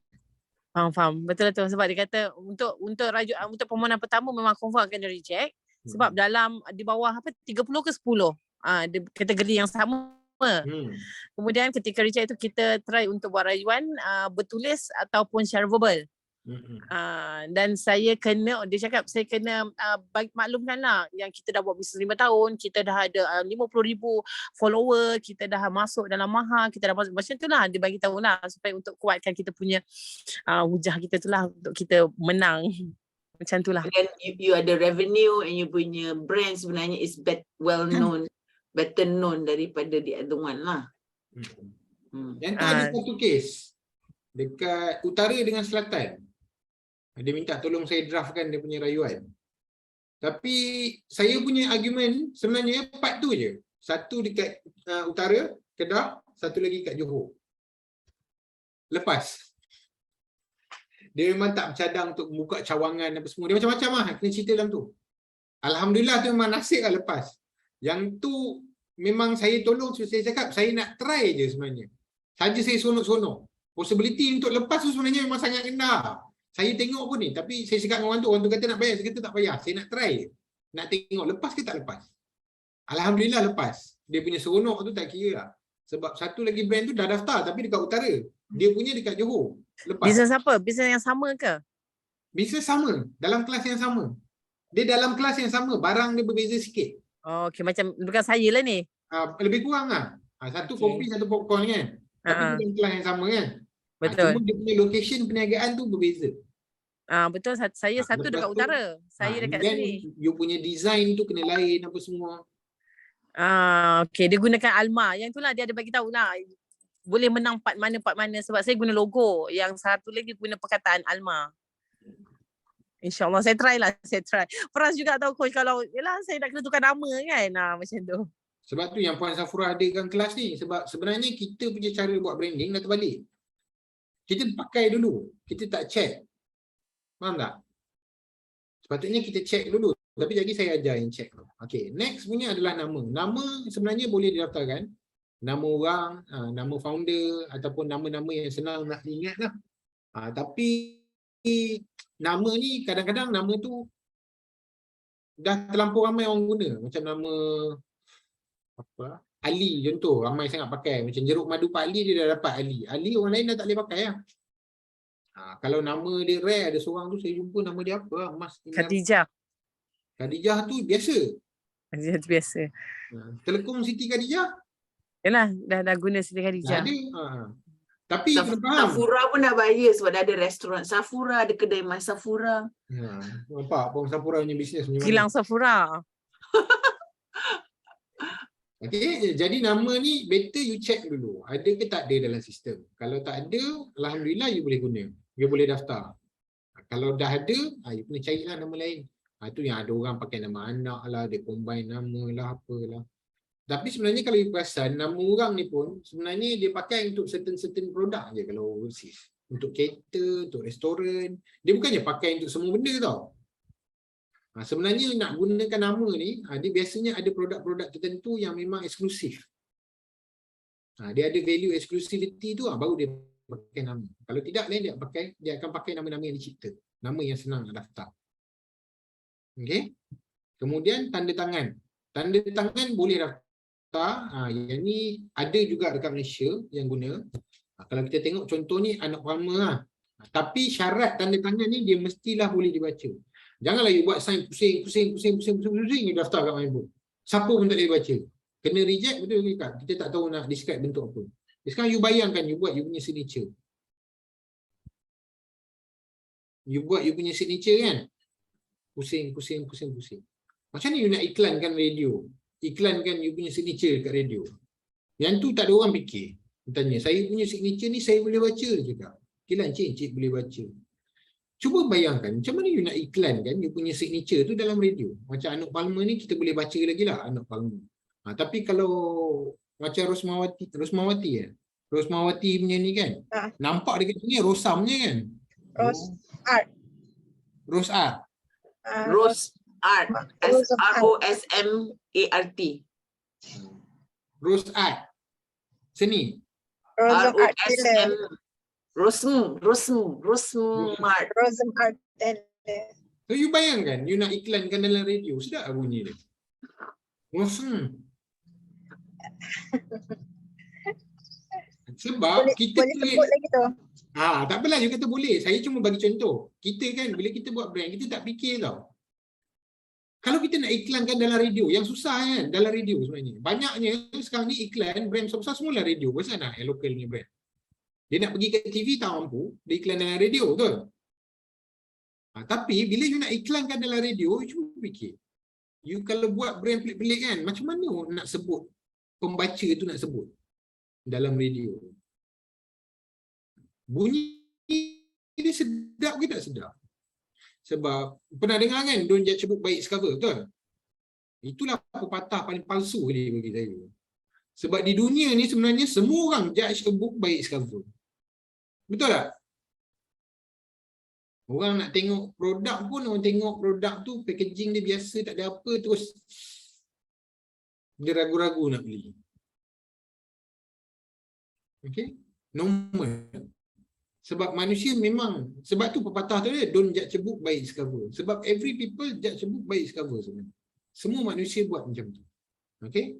Faham. Betul tu. Sebab dia kata untuk permohonan pertama memang confirm akan reject. Sebab dalam di bawah 30 ke 10 kategori yang sama. Kemudian ketika reject itu kita try untuk buat rayuan bertulis ataupun secara verbal. Dan saya kena, dia cakap saya kena maklumkan lah yang kita dah buat bisnes 5 tahun, kita dah ada 50,000 follower, kita dah masuk dalam Maha, kita dah masuk, macam tu lah dia bagi tahu lah supaya untuk kuatkan kita punya hujah kita tu lah untuk kita menang. Macam tu lah. And you ada revenue and you punya brand sebenarnya is well known. Better known daripada the other one lah. Yang tu ada satu kes dekat utara dengan selatan. Dia minta tolong saya draftkan dia punya rayuan. Tapi saya punya argument sebenarnya part tu je. Satu dekat utara, Kedah, satu lagi kat Johor. Lepas. Dia memang tak bercadang untuk buka cawangan apa semua. Dia macam-macam lah kena cerita dalam tu. Alhamdulillah tu memang nasib lah lepas. Yang tu memang saya tolong, saya cakap saya nak try je sebenarnya. Saja saya sonok-sonok. Possibility untuk lepas tu sebenarnya memang sangat rendah. Saya tengok pun ni, tapi saya cakap dengan orang tu kata nak bayar, saya kata tak payah. Saya nak try je. Nak tengok lepas ke tak lepas. Alhamdulillah lepas. Dia punya seronok tu tak kira lah. Sebab satu lagi brand tu dah daftar tapi dekat utara. Dia punya dekat Johor. Lepas. Bisnes apa? Bisnes yang sama ke? Bisnes sama. Dalam kelas yang sama. Dia dalam kelas yang sama. Barang dia berbeza sikit. Oh, okey, macam bukan saya lah ni. Lebih kurang lah. Satu kopi, satu popcorn kan. Tapi dalam kelas yang sama kan. Betul. Cuma dia punya location perniagaan tu berbeza. Betul. Saya satu dekat utara. Saya dekat sini. You punya design tu kena lain apa semua. Okey, dia gunakan Alma. Yang tu lah dia ada bagi tahu lah. Boleh menang part mana sebab saya guna logo. Yang satu lagi guna perkataan Alma. InsyaAllah saya try lah. Peras juga tahu coach kalau yalah saya nak kena tukar nama kan. Macam tu. Sebab tu yang Puan Safura adakan kelas ni. Sebab sebenarnya kita punya cara buat branding dah terbalik. Kita pakai dulu. Kita tak check. Faham tak? Sepatutnya kita check dulu. Tapi lagi saya ajar yang check. Okay, next punya adalah nama. Nama sebenarnya boleh didaftarkan. Nama orang, nama founder ataupun nama-nama yang senang nak diingat lah. Tapi nama ni kadang-kadang nama tu dah terlampau ramai orang guna. Macam nama apa? Ali contoh, ramai sangat pakai. Macam jeruk madu Pak Ali dia dah dapat Ali. Ali orang lain dah tak boleh pakai lah. Kalau nama dia rare, ada seorang tu saya jumpa nama dia apa? Mas Khadijah. Khadijah tu biasa. Khadijah tu biasa. Telekom Siti Khadijah. Yalah, dah guna Siti Dah Khadijah. ada. Tapi kena faham. Safura pun dah bayar sebab dah ada restoran Safura, ada kedai Mas Safura. Nampak Pom Safura punya bisnes macam mana? Kilang Safura. Okay, jadi nama ni better you check dulu. Ada ke tak ada dalam sistem. Kalau tak ada, alhamdulillah you boleh guna. You boleh daftar. Kalau dah ada, you kena carilah nama lain. Itu yang ada orang pakai nama anak lah, dia combine nama lah, apalah. Tapi sebenarnya kalau you perasan, nama orang ni pun sebenarnya dia pakai untuk certain produk je kalau overseas. Untuk cater, untuk restoran. Dia bukannya pakai untuk semua benda tau. Sebenarnya nak gunakan nama ni, dia biasanya ada produk-produk tertentu yang memang eksklusif. Dia ada value exclusivity tu baru dia pakai nama. Kalau tidak lain dia akan pakai nama-nama yang dicipta. Nama yang senang nak daftar. Okey. Kemudian tanda tangan. Tanda tangan boleh daftar. Yang ni ada juga dekat Malaysia yang guna. Kalau kita tengok contoh ni anak Palmer lah. Tapi syarat tanda tangan ni dia mestilah boleh dibaca. Janganlah you buat sign pusing you daftar kat MyBook. Siapa pun tak boleh baca. Kena reject betul ke tak? Kita tak tahu nak describe bentuk apa. Sekarang you bayangkan you buat you punya signature. You buat you punya signature kan? Pusing. Macam ni you nak iklankan radio? Iklankan you punya signature kat radio. Yang tu tak ada orang fikir. Tanya, saya punya signature ni saya boleh baca ke tak? Okay lah encik boleh baca. Cuba bayangkan macam mana you nak iklankan you punya signature tu dalam radio. Macam Anup Palmer ni kita boleh baca lagi lah Anup Palmer. Tapi kalau macam Rosmawati kan? Rosmawati punya ni kan? Nampak dekat sini Rosam je kan? Rose Art. Rose Art. ROSMART. Rose Art. Seni. ROSM. Rosmart. So you bayangkan, you nak iklankan dalam radio, sedap bunyi dia. Sebab kita boleh sebut lagi tu. Tak apalah, you kata boleh. Saya cuma bagi contoh. Kita kan, bila kita buat brand, kita tak fikir tau. Kalau kita nak iklankan dalam radio, yang susah kan dalam radio sebenarnya. Banyaknya sekarang ni iklan brand besar-besar semua dalam radio. Pasal nak yang local ni brand. Dia nak pergi ke TV tak mampu, dia iklan dalam radio, betul? Tapi bila you nak iklankan dalam radio, you cuba fikir. You kalau buat brand pelik-pelik kan, macam mana nak sebut, pembaca tu nak sebut dalam radio? Bunyi dia sedap ke tak sedap? Sebab pernah dengar kan, don't judge a book by its cover, betul? Itulah pepatah paling palsu dia bagi saya. Sebab di dunia ni sebenarnya semua orang judge a book by its cover. Betul tak? Orang nak tengok produk pun, orang tengok produk tu, packaging dia biasa, tak ada apa, terus dia ragu-ragu nak beli. Okay? Normal. Sebab manusia memang, sebab tu pepatah tu dia, don't judge a book by its cover. Sebab every people judge a book by its cover sebenarnya. Semua manusia buat macam tu. Okay?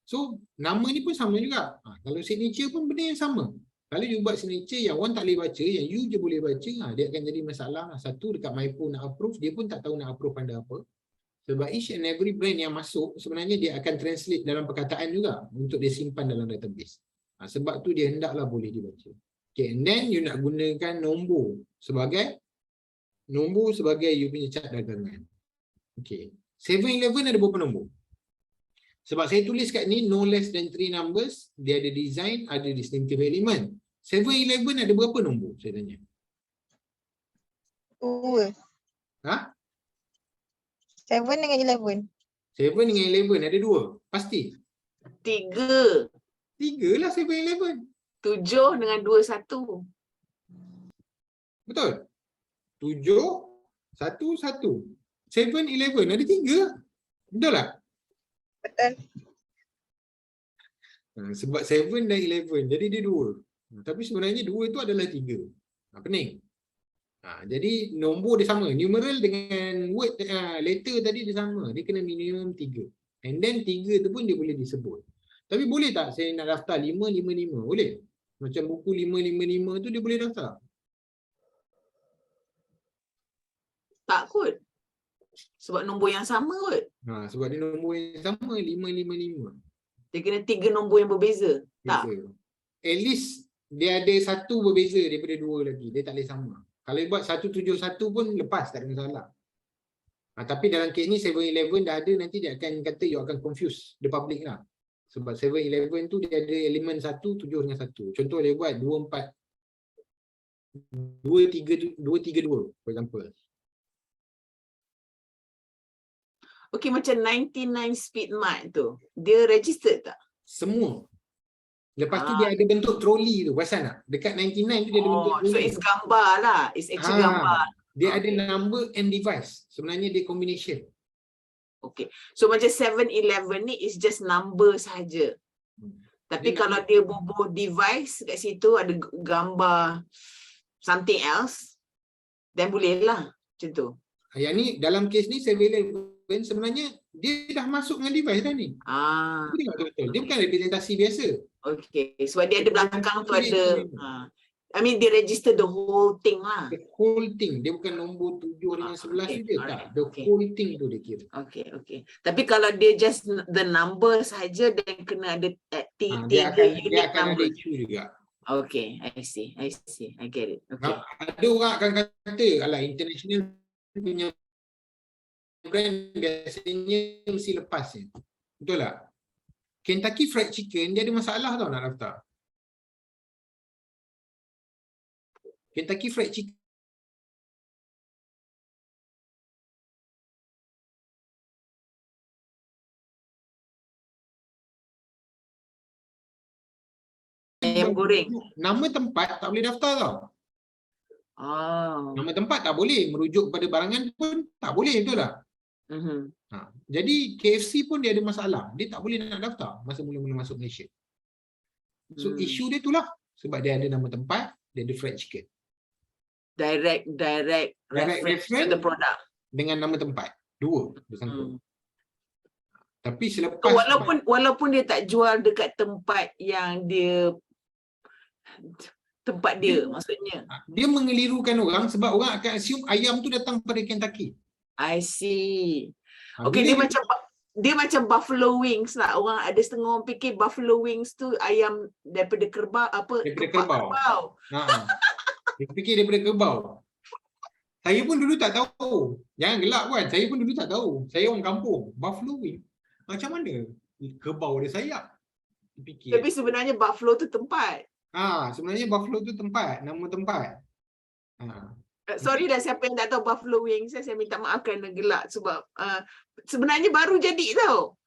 So, nama ni pun sama juga. Kalau signature pun benda yang sama. Kalau you buat signature yang orang tak boleh baca, yang you je boleh baca, dia akan jadi masalah. Satu, dekat MyPo nak approve, dia pun tak tahu nak approve anda apa. Sebab each and every brand yang masuk, sebenarnya dia akan translate dalam perkataan juga untuk dia simpan dalam database. Sebab tu dia hendaklah boleh dibaca. Okay, and then you nak gunakan nombor sebagai you punya cat dagangan. Okay. 7-Eleven ada berapa nombor? Sebab saya tulis kat ni no less than 3 numbers, dia ada design, ada distinctive element. 7-Eleven ada berapa nombor? Saya tanya. 2. 7 dengan 11. 7 dengan 11 ada 2. Pasti. 3. 3 lah 7-Eleven. 7 dengan 2, 1. Betul? 7, 1, 1. 7-Eleven ada 3. Betul tak? Betul. Sebab 7 dan 11, jadi dia 2. Tapi sebenarnya 2 itu adalah 3. Pening. Jadi nombor dia sama. Numeral dengan word, letter tadi dia sama. Dia kena minimum 3. And then 3 tu pun dia boleh disebut. Tapi boleh tak saya nak daftar 555? Boleh? Macam buku 555 tu dia boleh daftar? Tak kot. Sebab nombor yang sama kot. Sebab dia nombor yang sama 555. Dia kena 3 nombor yang berbeza. Tak. Beza. At least dia ada satu berbeza daripada dua lagi. Dia tak boleh sama. Kalau dia buat 171 pun lepas, tak ada masalah. Tapi dalam kes ni 7-Eleven dah ada, nanti dia akan kata you akan confuse the public lah. Sebab 7-Eleven tu dia ada elemen 1, 7 dengan 1. Contoh dia buat 232 for example. Okey, macam 99 Speed Mart tu, dia registered tak? Semua. Lepas tu dia ada bentuk troli tu, perasan tak? Dekat 99 tu dia ada bentuk troli. So it's gambar lah. It's actually gambar. Dia ada number and device. Sebenarnya dia combination. Okay. So macam 7-Eleven ni is just number sahaja. Tapi kalau dia bubuh device kat situ ada gambar something else, then boleh lah macam tu. Yang ni dalam kes ni 7-Eleven sebenarnya dia dah masuk dengan device dah ni. Betul. Dia bukan representasi biasa. Okay. Sebab dia ada belakang tu ada. I mean dia register the whole thing lah. The whole thing. Dia bukan nombor 7 dengan 11 dia tak. The whole thing tu dia kira. Okay. Tapi kalau dia just the number sahaja, then kena ada dia akan ada issue juga. Okay, I see. I get it. Okay. Ada orang akan kata, alah international punya brand biasanya mesti lepas je. Betul tak? Kentucky Fried Chicken dia ada masalah tau nak daftar. Kentucky Fried Chicken ayam goreng. Nama tempat tak boleh daftar tau. Nama tempat tak boleh, merujuk kepada barangan pun tak boleh, betul tak? Jadi KFC pun dia ada masalah. Dia tak boleh nak daftar masa mula-mula masuk Malaysia. So isu dia itulah. Sebab dia ada nama tempat, dia ada fried chicken. Direct reference to the product. Dengan nama tempat. Dua bersangkut. Tapi selepas walaupun dia tak jual dekat tempat yang dia maksudnya. Dia mengelirukan orang sebab orang akan assume ayam tu datang pada Kentucky. I see. Okay, dia macam buffalo wings lah. Orang ada setengah orang fikir buffalo wings tu ayam daripada kerbau kerbau. Dia fikir daripada kerbau. Saya pun dulu tak tahu. Jangan gelak kan. Saya pun dulu tak tahu. Saya orang kampung. Buffalo wing. Macam mana? Kerbau ada sayap. Fikir. Tapi sebenarnya buffalo tu tempat. Sebenarnya buffalo tu tempat. Nama tempat. Sorry dah siapa yang tak tahu buffalo wings. Saya minta maaf kerana gelak. Sebab sebenarnya baru jadi tau.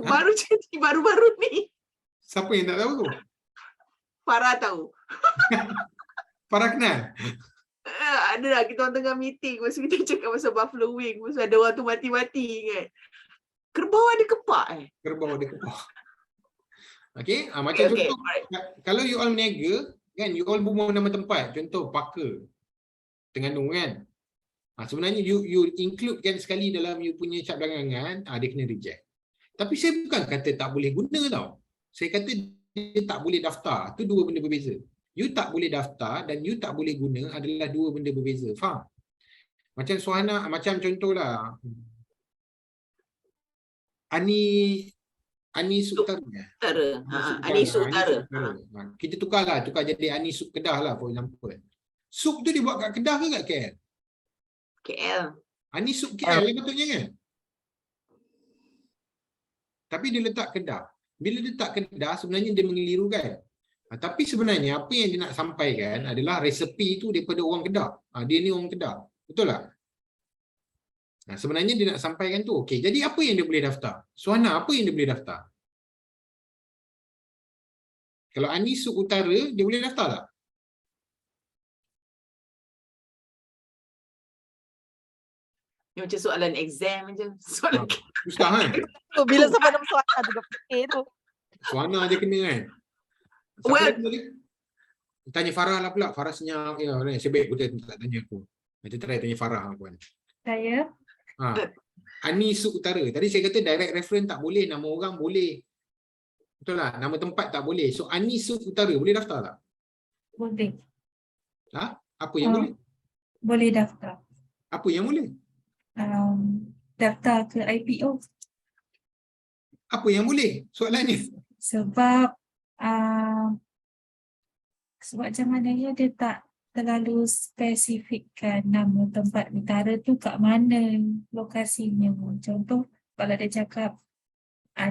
Baru jadi. Baru-baru ni. Siapa yang tak tahu tu? Farah tahu. Farah kenal? Ada lah, kita orang tengah meeting. Masa kita cakap pasal buffalo wing. Masa ada orang tu mati-mati kan. Kerbau ada kepak Kerbau ada kepak. Okay, macam contoh. Kalau you all meniaga, kan, you all bubuh nama tempat. Contoh, Parker. Terengganu kan. Sebenarnya you include kan sekali dalam you punya cap dagangan, dia kena reject. Tapi saya bukan kata tak boleh guna tau. Saya kata dia tak boleh daftar. Itu dua benda berbeza. You tak boleh daftar dan you tak boleh guna adalah dua benda berbeza. Faham? Macam Suhana, macam contohlah Ani Sup Utara. Ani Sup Utara. Kita tukar jadi Ani Sup Kedah lah for example. Sup tu dia buat kat Kedah ke kat KL? KL. Ani Sup KL patutnya kan? Tapi dia letak Kedah. Bila dia letak Kedah sebenarnya dia mengeliru kan? Tapi sebenarnya apa yang dia nak sampaikan adalah resepi tu daripada orang Kedah. Dia ni orang Kedah. Betul tak? Sebenarnya dia nak sampaikan tu. Okey, jadi apa yang dia boleh daftar? Suhana, apa yang dia boleh daftar? Kalau Ani Sup Utara, dia boleh daftar tak? Ni macam soalan exam macam. Soalan susah kan? Bila sampai nombor Suhana tu fikir tu. Suhana je kena kan? Tanya Farah lah pula. Farah senyap. Sebaik betul tak tanya aku. Nanti try tanya Farah kan. Saya. Ani Sup Utara. Tadi saya kata direct reference tak boleh. Nama orang boleh. Betul lah. Nama tempat tak boleh. So Ani Sup Utara boleh daftar tak? Boleh. Apa yang boleh? Boleh daftar. Apa yang boleh? daftar ke IPO Apa yang boleh? Soalannya. sebab macam mana ya, dia tak terlalu spesifikkan nama tempat utara tu kat mana lokasinya. Contoh kalau dia cakap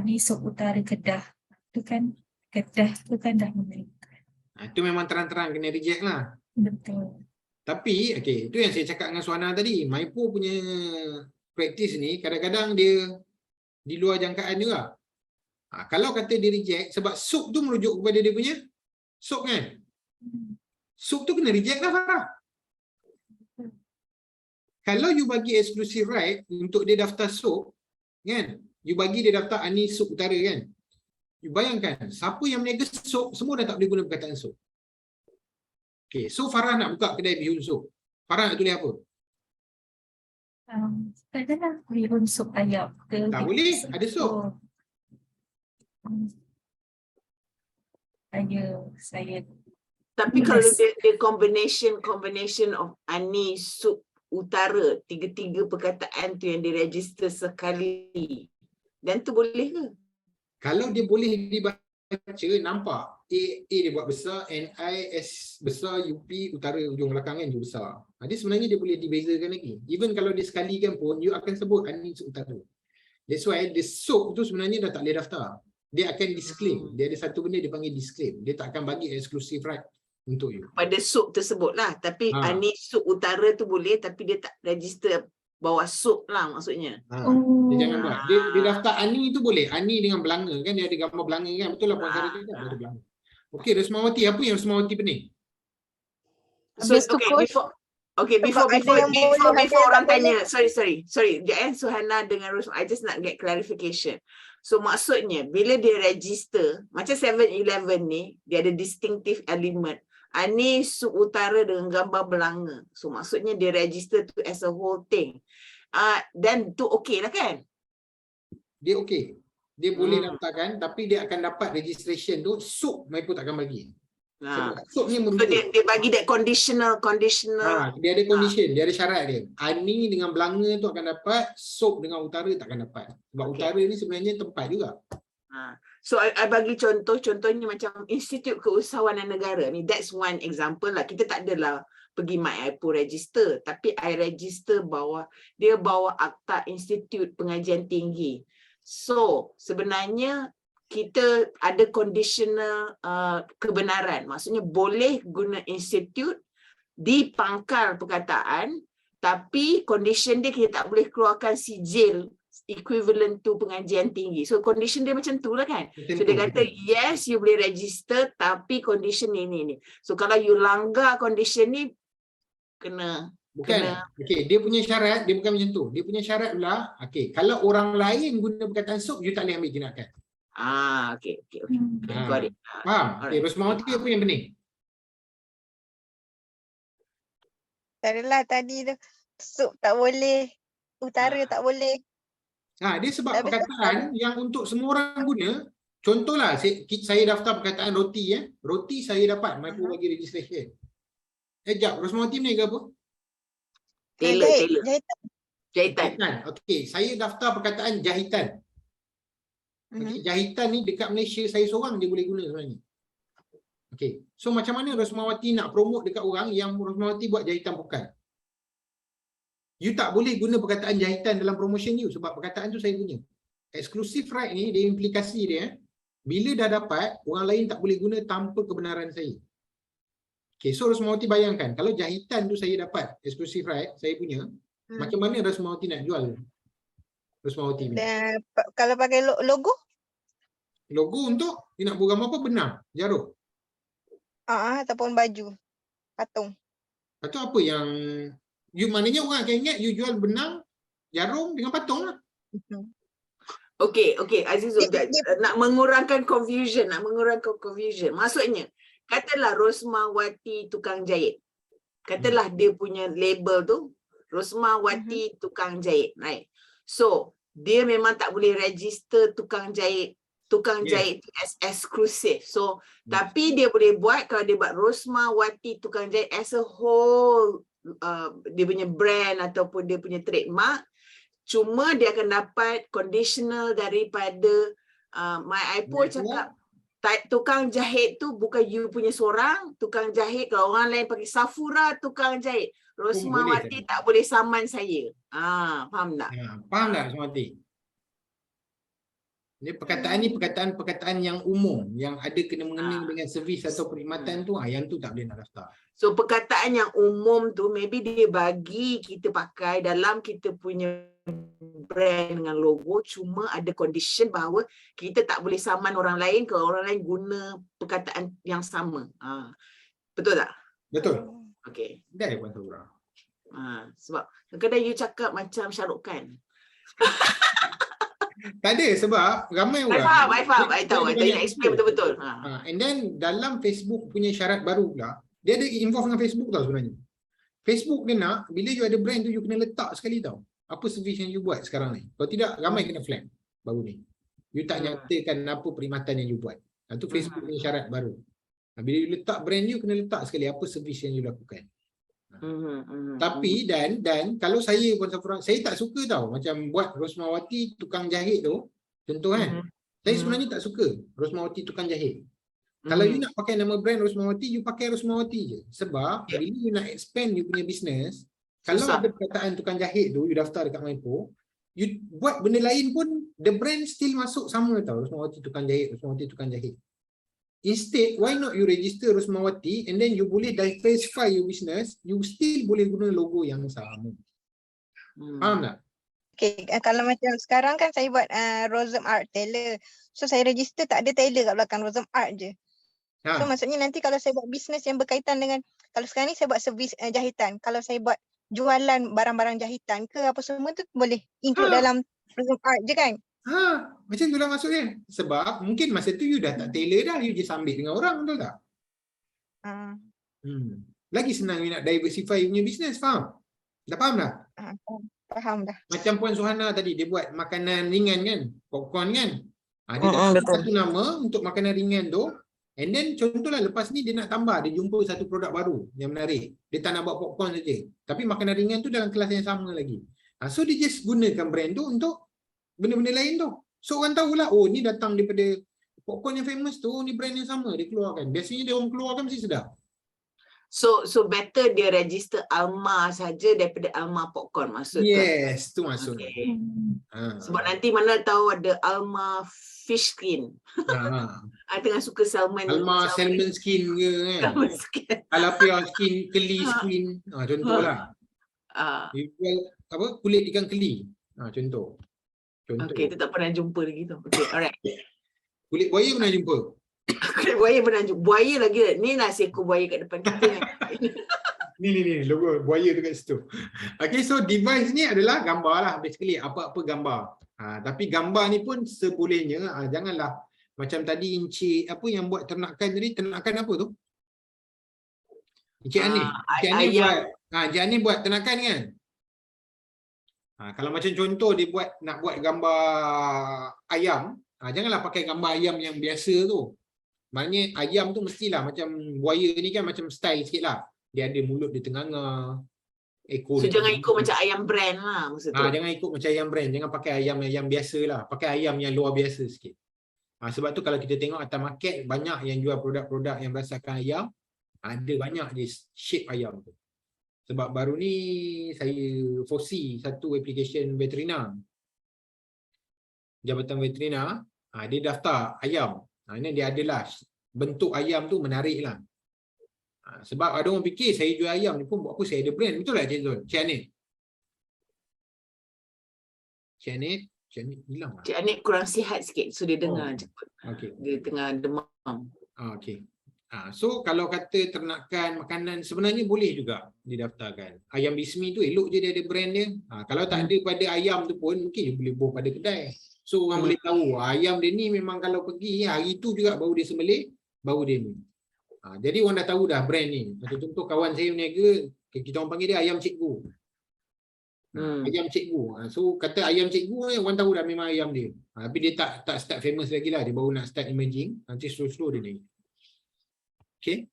ni sup utara Kedah, tu kan Kedah tu kan dah memberikan. Itu memang terang-terang kena reject lah. Betul. Tapi, itu yang saya cakap dengan Suhana tadi. Maipo punya praktis ni kadang-kadang dia di luar jangkaan juga. Kalau kata dia reject, sebab sup tu merujuk kepada dia punya sup kan? Sup tu kena reject lah Farah. Kalau you bagi exclusive right untuk dia daftar sup, kan? You bagi dia daftar Ani sup utara kan? You bayangkan, siapa yang meniaga sup, semua dah tak boleh guna perkataan sup. Okay, so Farah nak buka kedai bihun sup. Farah nak tulis apa? Tak adalah bihun sup ayam. Tak boleh, ada sup. Saya Tapi kalau dia combination of Ani sup utara, tiga-tiga perkataan tu yang diregister sekali, dan tu boleh ke? Kalau dia boleh dibaca, nampak A dia buat besar, NIS besar, UP utara ujung belakang kan dia besar. Jadi sebenarnya dia boleh dibezakan lagi. Even kalau dia sekalikan pun, you akan sebut Ani sup utara. That's why the sup tu sebenarnya dah tak boleh daftar. Dia akan disclaim. Dia ada satu benda dia panggil disclaim. Dia tak akan bagi exclusive right untuk you. Pada sup tersebut lah. Tapi Ani sup utara tu boleh, tapi dia tak register bawah sup lah maksudnya. Dia jangan buat. Dia daftar Ani tu boleh. Ani dengan belanga kan, dia ada gambar belanga kan. Betul lah Puan Sarah cakap, dia ada belanga. Okey, Rosmawati, apa yang Rosmawati pening? So, before orang tanya, sorry. Jangan Suhana dengan Rosmawati, I just nak get clarification. So maksudnya bila dia register, macam 7-Eleven ni, dia ada distinctive element. Ani sup utara dengan gambar belanga. So maksudnya dia register tu as a whole thing. Dan tu okey lah kan? Dia okey. Dia boleh daftarkan, tapi dia akan dapat registration tu, sup Maipo takkan bagi. Sup ni so dia bagi that conditional. Dia ada condition, dia ada syarat dia. Ani dengan belanga tu akan dapat, sup dengan utara takkan dapat. Sebab utara ni sebenarnya tempat juga. So I bagi contohnya macam Institut Keusahawanan Negara ni, that's one example lah. Kita tak adalah pergi MyIPO register, tapi I register dia bawa akta Institut Pengajian Tinggi. So sebenarnya kita ada conditional kebenaran. Maksudnya boleh guna institut di pangkal perkataan, tapi condition dia kita tak boleh keluarkan sijil equivalent to pengajian tinggi. So condition dia macam tu lah kan. So dia kata yes you boleh register, tapi condition ni. So kalau you langgar condition ni, kena. Okey, dia punya syarat, dia bukan macam tu. Dia punya syarat pula, kalau orang lain guna perkataan sup, you tak boleh ambil tindakan. Okay. Got it. Faham? Rosmawati, apa yang pening? Tak adalah tadi tu. Sup tak boleh. Utara tak boleh. Dia sebab perkataan yang untuk semua orang guna. Contohlah, saya daftar perkataan roti. Roti saya dapat, Maipo bagi registration. Sekejap, Rosmawati ni ke apa? Tailor. Jahitan. Okey, saya daftar perkataan jahitan. Jahitan ni dekat Malaysia saya seorang dia boleh guna sebenarnya. Okey. So macam mana Rosmawati nak promote dekat orang yang Rosmawati buat jahitan bukan? You tak boleh guna perkataan jahitan dalam promotion you sebab perkataan tu saya punya. Exclusive right ni dia implikasi dia bila dah dapat orang lain tak boleh guna tanpa kebenaran saya. Okey, so Rosmawati bayangkan kalau jahitan tu saya dapat exclusive right saya punya, macam mana Rosmawati nak jual? Rosmawati punya. Kalau pakai logo? Logo untuk dia nak buat gambar apa? Benang, jarum. Ataupun baju, patung. Atau apa yang maknanya orang akan ingat you jual benang, jarum dengan patung lah. Okey, Azizul, nak mengurangkan confusion. Maksudnya, katalah Rosmawati tukang jahit. Katalah dia punya label tu Rosmawati tukang jahit, right? So, dia memang tak boleh register tukang jahit tu as exclusive. So, tapi dia boleh buat kalau dia buat Rosmawati tukang jahit as a whole, dia punya brand ataupun dia punya trademark, Cuma dia akan dapat conditional daripada My iPo cakap tukang jahit tu bukan you punya seorang, tukang jahit kalau orang lain panggil Safura tukang jahit. Rosmawati tak boleh saman saya. Faham tak? Faham tak Rosmawati? Dia perkataan ni perkataan yang umum yang ada kena mengena dengan servis atau perkhidmatan tu, yang tu tak boleh nak daftar. So perkataan yang umum tu maybe dia bagi kita pakai dalam kita punya brand dengan logo, cuma ada condition bahawa kita tak boleh saman orang lain kalau orang lain guna perkataan yang sama. Betul tak? Betul. Okey. Dah Puan Safura. Sebab kadang-kadang you cakap macam Shahrukh Khan. Tak ada, sebab ramai orang. I faham. I tahu. I nak explain betul-betul. And then dalam Facebook punya syarat baru pula, dia ada involve dengan Facebook tau sebenarnya. Facebook dia nak, bila you ada brand tu, you kena letak sekali tau. Apa servis yang you buat sekarang ni. Kalau tidak, ramai kena flag baru ni. You tak nyatakan apa perkhidmatan yang you buat. Itu Facebook punya syarat baru. Bila you letak brand you, kena letak sekali apa servis yang you lakukan. Tapi dan kalau saya Puan Safura, saya tak suka tau macam buat Rosmawati tukang jahit tu, contoh kan. Saya sebenarnya tak suka Rosmawati tukang jahit. Kalau you nak pakai nama brand Rosmawati, you pakai Rosmawati je. Sebab bila you nak expand you punya business, kalau ada perkataan tukang jahit tu, you daftar dekat MyPo, you buat benda lain pun the brand still masuk sama tau, Rosmawati tukang jahit, Rosmawati tukang jahit. Instead, why not you register Rosmawati and then you boleh diversify your business, you still boleh guna logo yang sama. Faham tak? Okay, kalau macam sekarang kan saya buat Rosem Art Tailor. So saya register tak ada tailor kat belakang, Rosem Art je. So maksudnya nanti kalau saya buat bisnes yang berkaitan dengan, kalau sekarang ni saya buat servis jahitan, kalau saya buat jualan barang-barang jahitan ke apa semua tu boleh include dalam Rosem Art je kan? Macam tu lah maksudnya. Sebab mungkin masa tu you dah tak tailor dah, you just ambil dengan orang, betul tak? Lagi senang you nak diversify you punya business, faham? Dah faham dah? Faham dah. Macam Puan Suhana tadi, dia buat makanan ringan kan, popcorn kan. Dia dah satu nama untuk makanan ringan tu. And then contohlah lepas ni dia nak tambah, dia jumpa satu produk baru yang menarik. Dia tak nak buat popcorn saja, tapi makanan ringan tu dalam kelas yang sama lagi. So dia just gunakan brand tu untuk benda-benda lain tu. So orang tahulah, oh ni datang daripada popcorn yang famous tu, ni brand yang sama dia keluarkan. Biasanya dia orang keluarkan mesti sedap. So better dia register Alma saja daripada Alma Popcorn, maksud tu? Yes, tu maksudnya. Okay. Sebab nanti mana tahu ada Alma Fish Skin. Tengah suka salmon. Alma salmon skin ke kan? Salmon skin. Tilapia skin, keli skin. Contohlah. Dia jual apa? Kulit ikan keli. Contoh. Okey, kita tak pernah jumpa lagi tu. Okey, alright. Kulit buaya pernah jumpa? Kulit buaya pernah jumpa. Buaya lagi. Ni lah seekor buaya kat depan kita. Ni logo buaya tu kat situ. Okey, so device ni adalah gambar lah basically, apa-apa gambar. Tapi gambar ni pun sebolehnya, janganlah macam tadi Encik apa yang buat ternakan tadi, ternakan apa tu? Encik Ani. Encik Ani buat ternakan kan? Kalau macam contoh dia nak buat gambar ayam, janganlah pakai gambar ayam yang biasa tu. Maknanya ayam tu mestilah macam buaya ni kan macam style sikit lah. Dia ada mulut dia tenganga, ekor. So jangan ikut macam ayam brand lah maksud tu. Jangan ikut macam ayam brand, jangan pakai ayam biasa lah. Pakai ayam yang luar biasa sikit. Sebab tu kalau kita tengok atas market banyak yang jual produk-produk yang berdasarkan ayam, ada banyak je shape ayam tu. Sebab baru ni saya foresee satu application veterina. Jabatan Veterina, dia daftar ayam. Ini dia adalah bentuk ayam tu menarik lah. Sebab ada orang fikir saya jual ayam ni pun buat apa saya ada brand. Betul tak Cik Zul? Cik Anit? Cik Anit hilang lah. Cik Anit kurang sihat sikit. So dia dengar je. Okay. Dia tengah demam. Okay. So kalau kata ternakan makanan sebenarnya boleh juga didaftarkan. Ayam Bismi tu elok je dia ada brand dia. Kalau tak ada pada ayam tu pun mungkin dia boleh bawa pada kedai. So orang boleh tahu ayam dia ni memang kalau pergi hari tu juga baru dia sembelih, baru dia ni. Jadi orang dah tahu dah brand ni. Contoh kawan saya berniaga, kita orang panggil dia ayam cikgu. Ayam cikgu. So kata ayam cikgu orang tahu dah memang ayam dia. Tapi dia tak start famous lagi lah. Dia baru nak start emerging. Nanti slow-slow dia naik. Okay.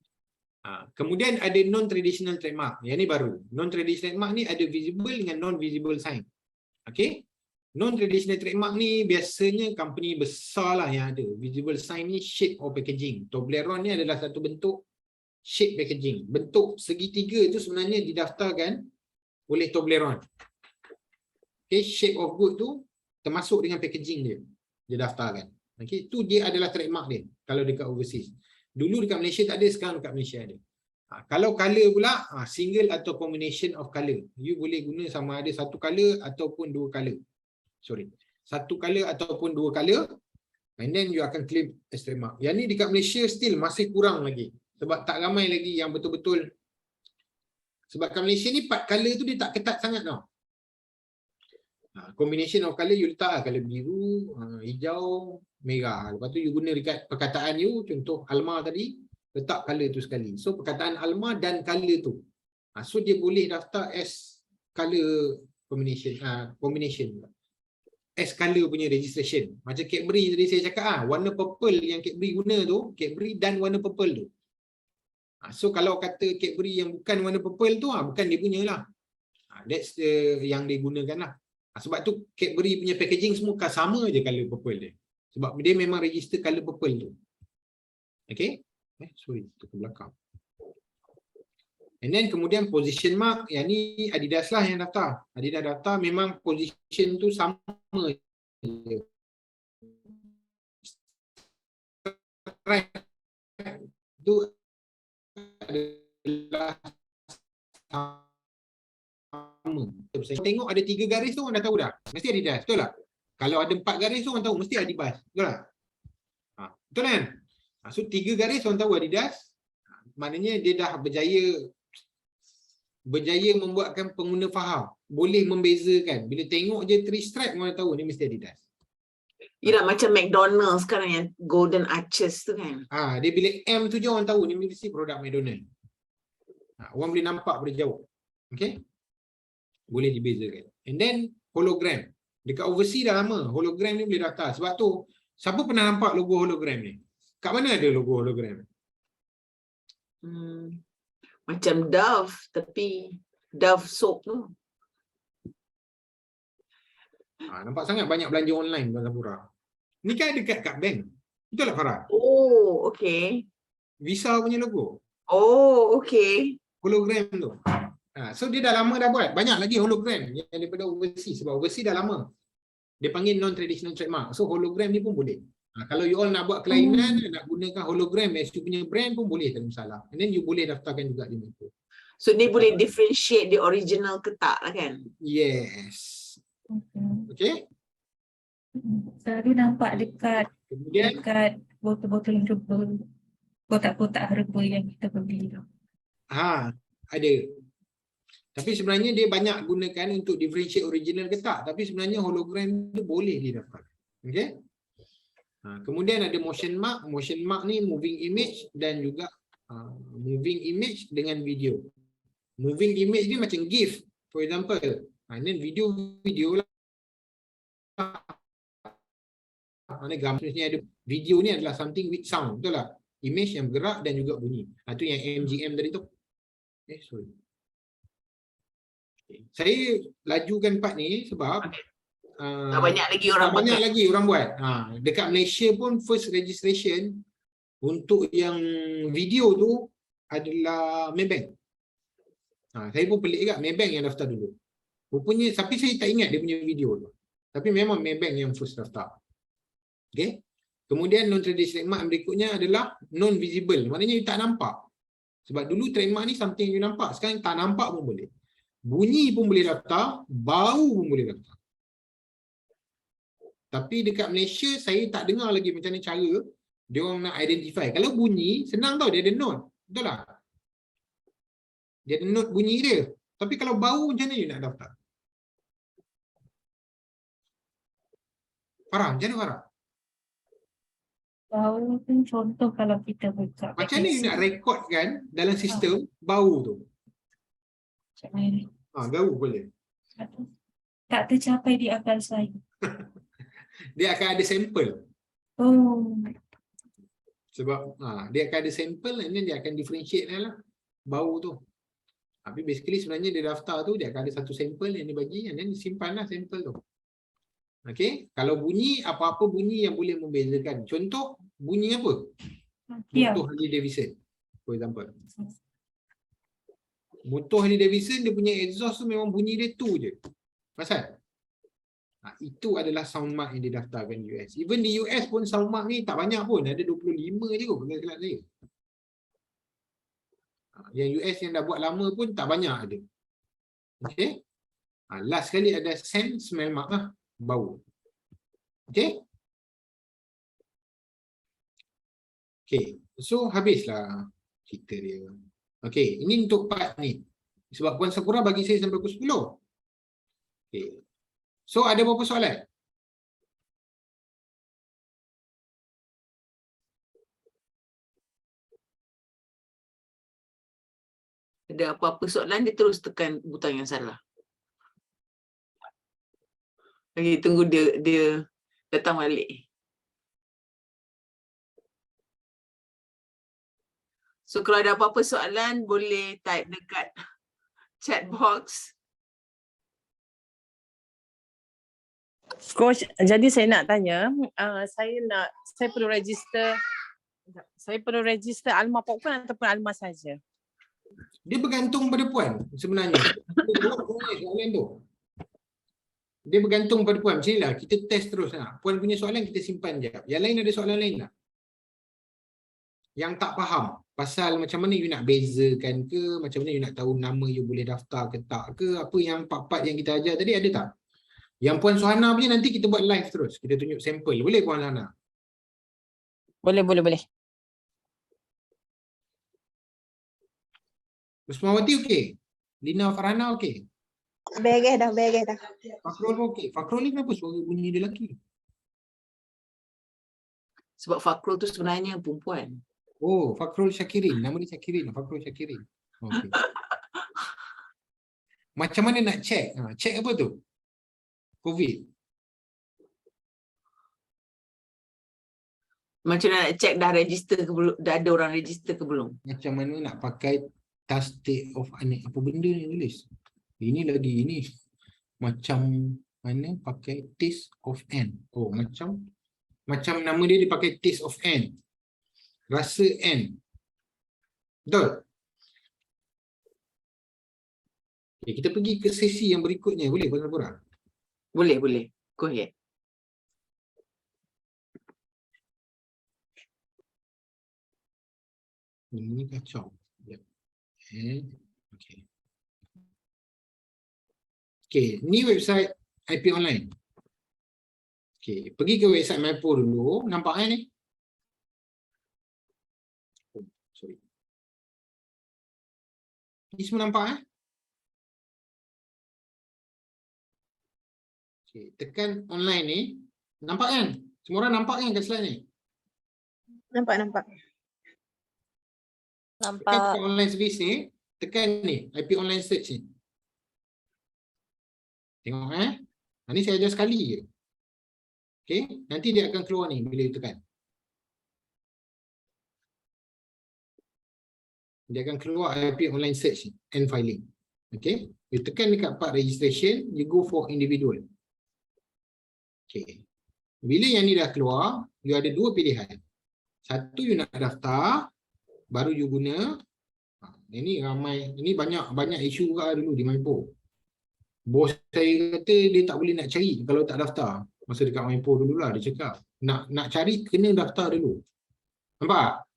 Kemudian ada non-traditional trademark. Yang ni baru. Non-traditional trademark ni ada visible dengan non-visible sign. Okay. Non-traditional trademark ni biasanya company besar lah yang ada. Visible sign ni shape or packaging. Toblerone ni adalah satu bentuk shape packaging. Bentuk segitiga itu sebenarnya didaftarkan oleh Toblerone. Okay, shape of good tu termasuk dengan packaging dia. Dia daftarkan. Okay, tu dia adalah trademark dia kalau dekat overseas. Dulu dekat Malaysia tak ada, sekarang dekat Malaysia ada. Kalau color pula, single atau combination of color. You boleh guna sama ada satu color ataupun dua color. Sorry. Satu color ataupun dua color, and then you akan claim as trademark. Yang ni dekat Malaysia still masih kurang lagi. Sebab tak ramai lagi yang betul-betul. Sebab kat Malaysia ni part color tu dia tak ketat sangat tau. Combination of color you letak lah, color biru, hijau, merah. Lepas tu you guna dekat perkataan you, contoh Alma tadi, letak color tu sekali. So perkataan Alma dan color tu. So dia boleh daftar as color combination. Combination. As color punya registration. Macam Cadbury tadi saya cakap, warna purple yang Cadbury guna tu, Cadbury dan warna purple tu. So kalau kata Cadbury yang bukan warna purple tu, bukan dia punya lah. That's the yang dia gunakan lah. Sebab tu Cadbury punya packaging semua sama je color purple dia. Sebab dia memang register color purple tu. Okay. Sorry, tu ke belakang. And then kemudian position mark, yang ni Adidas lah yang daftar. Adidas daftar memang position tu sama je. Tu adalah sama. Tengok ada 3 garis tu orang dah tahu dah. Mesti Adidas, betul tak? Kalau ada 4 garis tu orang tahu mesti Adidas, betul tak? Betul kan? So 3 garis orang tahu Adidas. Maknanya dia dah berjaya membuatkan pengguna faham. Boleh membezakan. Bila tengok je 3 stripe orang tahu ni mesti Adidas. Yelah macam McDonald's sekarang yang Golden Arches tu kan. Dia bila M tu je orang tahu ni mesti produk McDonald's. Orang boleh nampak pada jauh. Okay? Boleh dibezakan. And then hologram. Dekat overseas dah lama hologram ni boleh daftar. Sebab tu siapa pernah nampak logo hologram ni? Kat mana ada logo hologram? Macam Dove, tapi Dove soap tu. Nampak sangat banyak belanja online Tuan Safura. Ni kan dekat kat bank. Betul tak Farah? Oh, okay. Visa punya logo. Oh, okay. Hologram tu. So dia dah lama dah buat. Banyak lagi hologram yang daripada overseas. Sebab overseas dah lama. Dia panggil non-traditional trademark. So hologram ni pun boleh. Kalau you all nak buat kelainan, nak gunakan hologram as you punya brand pun boleh, tak ada masalah. And then you boleh daftarkan juga di situ. So ni boleh differentiate the original ke tak lah kan? Yes. Okay. Selalu nampak dekat botol-botol herba, kotak-kotak herba yang kita beli tu. Ada. Tapi sebenarnya dia banyak gunakan untuk differentiate original ke tak. Tapi sebenarnya hologram tu boleh didaftarkan. Okay. Kemudian ada motion mark. Motion mark ni moving image dan juga moving image dengan video. Moving image ni macam GIF, for example. Ini video lah. Gambar ni ada video ni adalah something with sound, betul tak? Image yang bergerak dan juga bunyi. Itu yang MGM tadi tu. Sorry. Saya lajukan part ni sebab tak banyak lagi orang buat. Dekat Malaysia pun first registration untuk yang video tu adalah Maybank. Saya pun pelik juga, Maybank yang daftar dulu. Rupanya, tapi saya tak ingat dia punya video tu. Tapi memang Maybank yang first daftar. Okay. Kemudian non-traditional trademark berikutnya adalah non-visible. Maknanya you tak nampak. Sebab dulu trademark ni something you nampak. Sekarang tak nampak pun boleh. Bunyi pun boleh daftar, bau pun boleh daftar. Tapi dekat Malaysia saya tak dengar lagi macam mana cara dia orang nak identify. Kalau bunyi senang tau, dia ada note. Betul tak? Dia ada note bunyi dia. Tapi kalau bau macam mana you nak daftar? Farah, macam mana Farah? Bau tu contoh kalau kita buka. Macam mana you nak rekodkan dalam sistem bau tu? Macam mana? Bau boleh. Tak tercapai di akal saya. Dia akan ada sampel. Sebab dia akan ada sampel and then dia akan differentiate lah bau tu. Tapi basically sebenarnya dia daftar tu dia akan ada satu sampel yang dia bagi dan dia simpanlah sampel tu. Okey, kalau bunyi apa-apa bunyi yang boleh membezakan. Contoh bunyi apa? Motor Harley Davidson. For example. Motor Harley Davidson dia punya exhaust tu memang bunyi dia tu je. Pasal? Itu adalah sound mark yang didaftarkan US. Even di US pun sound mark ni tak banyak pun. Ada 25 je kot kalau silap saya. Yang US yang dah buat lama pun tak banyak ada. Okay. Last kali ada scent, smell mark lah. Bau. Okay. Okay. So habislah cerita dia. Okay. Ini untuk part ni. Sebab Puan Sakura bagi saya sampai pukul 10. Okay. So ada berapa soalan? Ada apa-apa soalan, dia terus tekan butang yang salah. Lagi tunggu dia datang balik. So kalau ada apa-apa soalan, boleh type dekat chat box. Coach, jadi saya nak tanya, saya perlu register Alma Popcorn ataupun Alma saja? Dia bergantung pada Puan sebenarnya. Dia bergantung pada Puan. Macam inilah, kita test terus lah. Puan punya soalan kita simpan je. Yang lain ada soalan lain lah. Yang tak faham pasal macam mana you nak bezakan ke, macam mana you nak tahu nama you boleh daftar ke tak ke, apa yang part-part yang kita ajar tadi ada tak? Yang Puan Suhana punya nanti kita buat live terus. Kita tunjuk sampel. Boleh Puan Suhana? Boleh. Usmawati okey? Lina Farhana okey? Beres dah. Fakrul pun okey? Fakrul ni kenapa suara bunyi dia lelaki? Sebab Fakrul tu sebenarnya perempuan. Oh, Fakrul Syakirin. Nama dia Syakirin. Fakrul Syakirin. Okey. Macam mana nak check? Check apa tu? COVID. Macam mana nak check dah register ke belum? Dah ada orang register ke belum? Macam mana nak pakai task state of apa benda ni tulis? Ini macam mana pakai taste of N. Oh, macam nama dia dipakai taste of N. Rasa N. Betul? Okay, kita pergi ke sesi yang berikutnya. Boleh Puan Sakura? Boleh. Go ahead. Ini kacau. Okay, ni website IP online. Okay, pergi ke website Mypo dulu. Nampak ni? Oh, sorry. Ni semua nampak Okay, tekan online ni. Nampak kan? Semua orang nampak kan kat slide ni? Nampak. Tekan online service ni. Tekan ni, IP online search ni. Tengok Ni saya ajar sekali je. Okay, nanti dia akan keluar ni bila you tekan. Dia akan keluar IP online search and filing. Okay, you tekan dekat part registration, you go for individual. Okay, bila yang ni dah keluar, you ada dua pilihan. Satu, you nak daftar, baru you guna. Ini ramai, ini banyak isu juga dulu di Mypo. Bos saya kata dia tak boleh nak cari kalau tak daftar. Masa dekat Mypo dululah dia cakap. Nak cari kena daftar dulu. Nampak?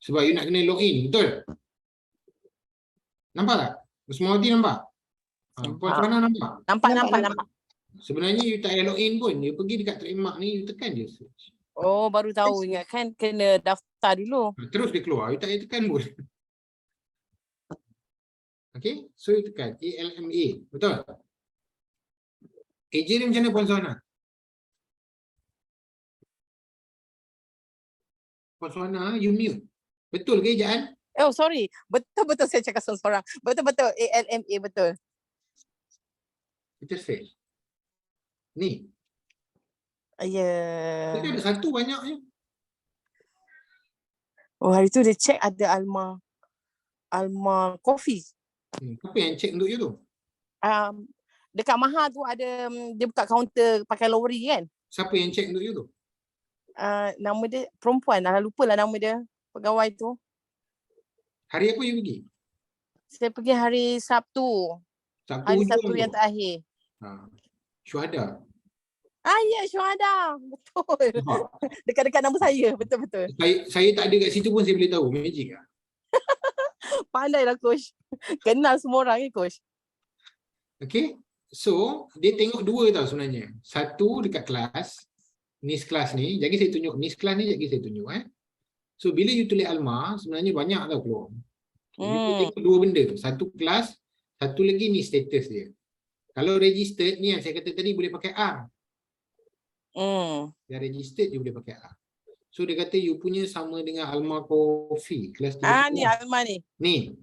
Sebab you nak kena login, betul? Nampak tak? Usmawati nampak? Puan Farhana nampak? Nampak. Sebenarnya you tak payah login pun. You pergi dekat trademark ni, you tekan je search. Oh, baru tahu. Ingat kan kena daftar dulu. Terus dia keluar. You tak payah tekan pun. Okay, so you tekan ALMA. Betul? AJ ni macam mana Puan Suhana? Puan Suhana, you mute. Betul ke ejaan? Oh, sorry. Betul saya cakap seorang. Betul. ALMA betul. Kita fail. Ni. Ya. Kita ada satu banyaknya. Oh, hari tu dia check ada Alma Coffee. Apa yang check untuk you tu? Dekat Maha tu ada dia buka kaunter pakai lori kan. Siapa yang check untuk you tu? Nama dia perempuan, dah lupa lah nama dia, pegawai tu. Hari apa you pergi? Saya pergi hari Sabtu. Hari hujung Sabtu tu? yang terakhir. Syuhada. Ya, Syuhada. Betul. Dekat-dekat nama saya. Betul-betul. Saya tak ada kat situ pun saya boleh tahu. Magic lah. Pandailah coach. Kenal semua orang ni coach. Okay. So, dia tengok dua tau sebenarnya. Satu dekat kelas. NIS kelas ni. Jadi saya tunjuk NIS kelas ni. Jadi saya tunjuk. So, bila you tulis Alma, sebenarnya banyak tau keluar. You tengok dua benda. Satu kelas. Satu lagi ni status dia. Kalau registered ni yang saya kata tadi boleh pakai R. Yang registered dia boleh pakai R. So dia kata you punya sama dengan Alma Coffee kelas 3. Ni Alma ni. Ni.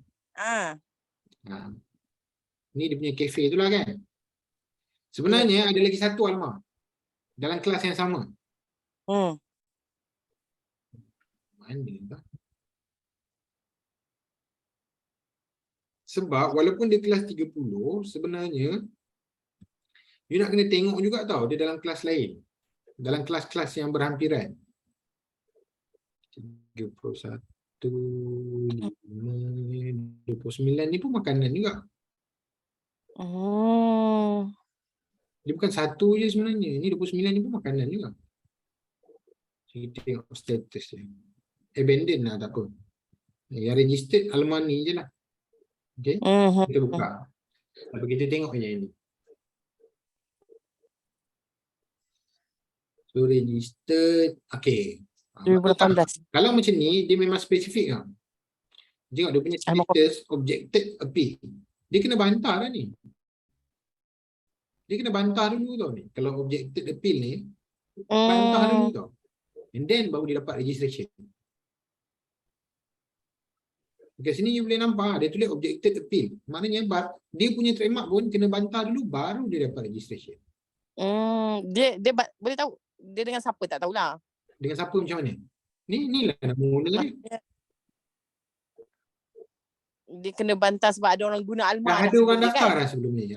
Ni dia punya kafe tu lah kan. Sebenarnya ada lagi satu Alma dalam kelas yang sama. Mana tak? Sebab walaupun dia kelas 30, sebenarnya you nak kena tengok juga tau dia dalam kelas lain. Dalam kelas-kelas yang berhampiran. 31, 29 ni pun makanan juga. Dia bukan satu je sebenarnya. Ni 29 ni pun makanan juga. Kita tengok status dia. Abandon lah tak apa. Yang registered Alma ni je lah. Okay. Kita buka. Tapi kita tengok je ini. So registered. Okay. 2018. Kalau macam ni, dia memang spesifik lah. Tengok dia punya status objected appeal. Dia kena bantah dah ni. Dia kena bantah dulu tau ni. Kalau objected appeal ni, bantah dulu tau. And then baru dia dapat registration. Dekat sini you boleh nampak, dia tulis objected appeal. Maknanya dia punya trademark pun kena bantah dulu, baru dia dapat registration. Dia boleh tahu dia dengan siapa tak tahulah. Dengan siapa macam mana? Ni lah nama owner dia. Dia kena bantah sebab ada orang guna Alma. Ada orang daftar dah sebelum ni.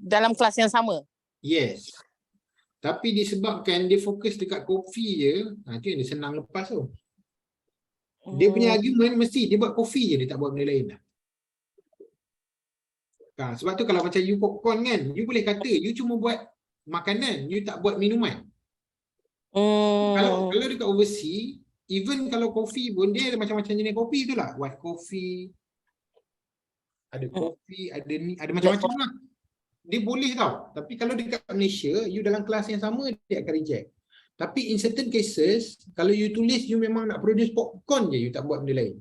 Dalam kelas yang sama. Yes. Tapi disebabkan dia fokus dekat kopi je, tu yang dia senang lepas tu. Dia punya argument mesti dia buat kopi je, dia tak buat benda lain lah. Sebab tu kalau macam you popcorn kan, you boleh kata you cuma buat makanan, you tak buat minuman. Kalau dekat overseas, even kalau kopi pun dia ada macam-macam jenis kopi tu lah. White coffee, ada kopi, ada ni, ada macam-macam lah. Dia boleh tau. Tapi kalau dekat Malaysia, you dalam kelas yang sama, dia akan reject. Tapi in certain cases, kalau you tulis you memang nak produce popcorn je, you tak buat benda lain.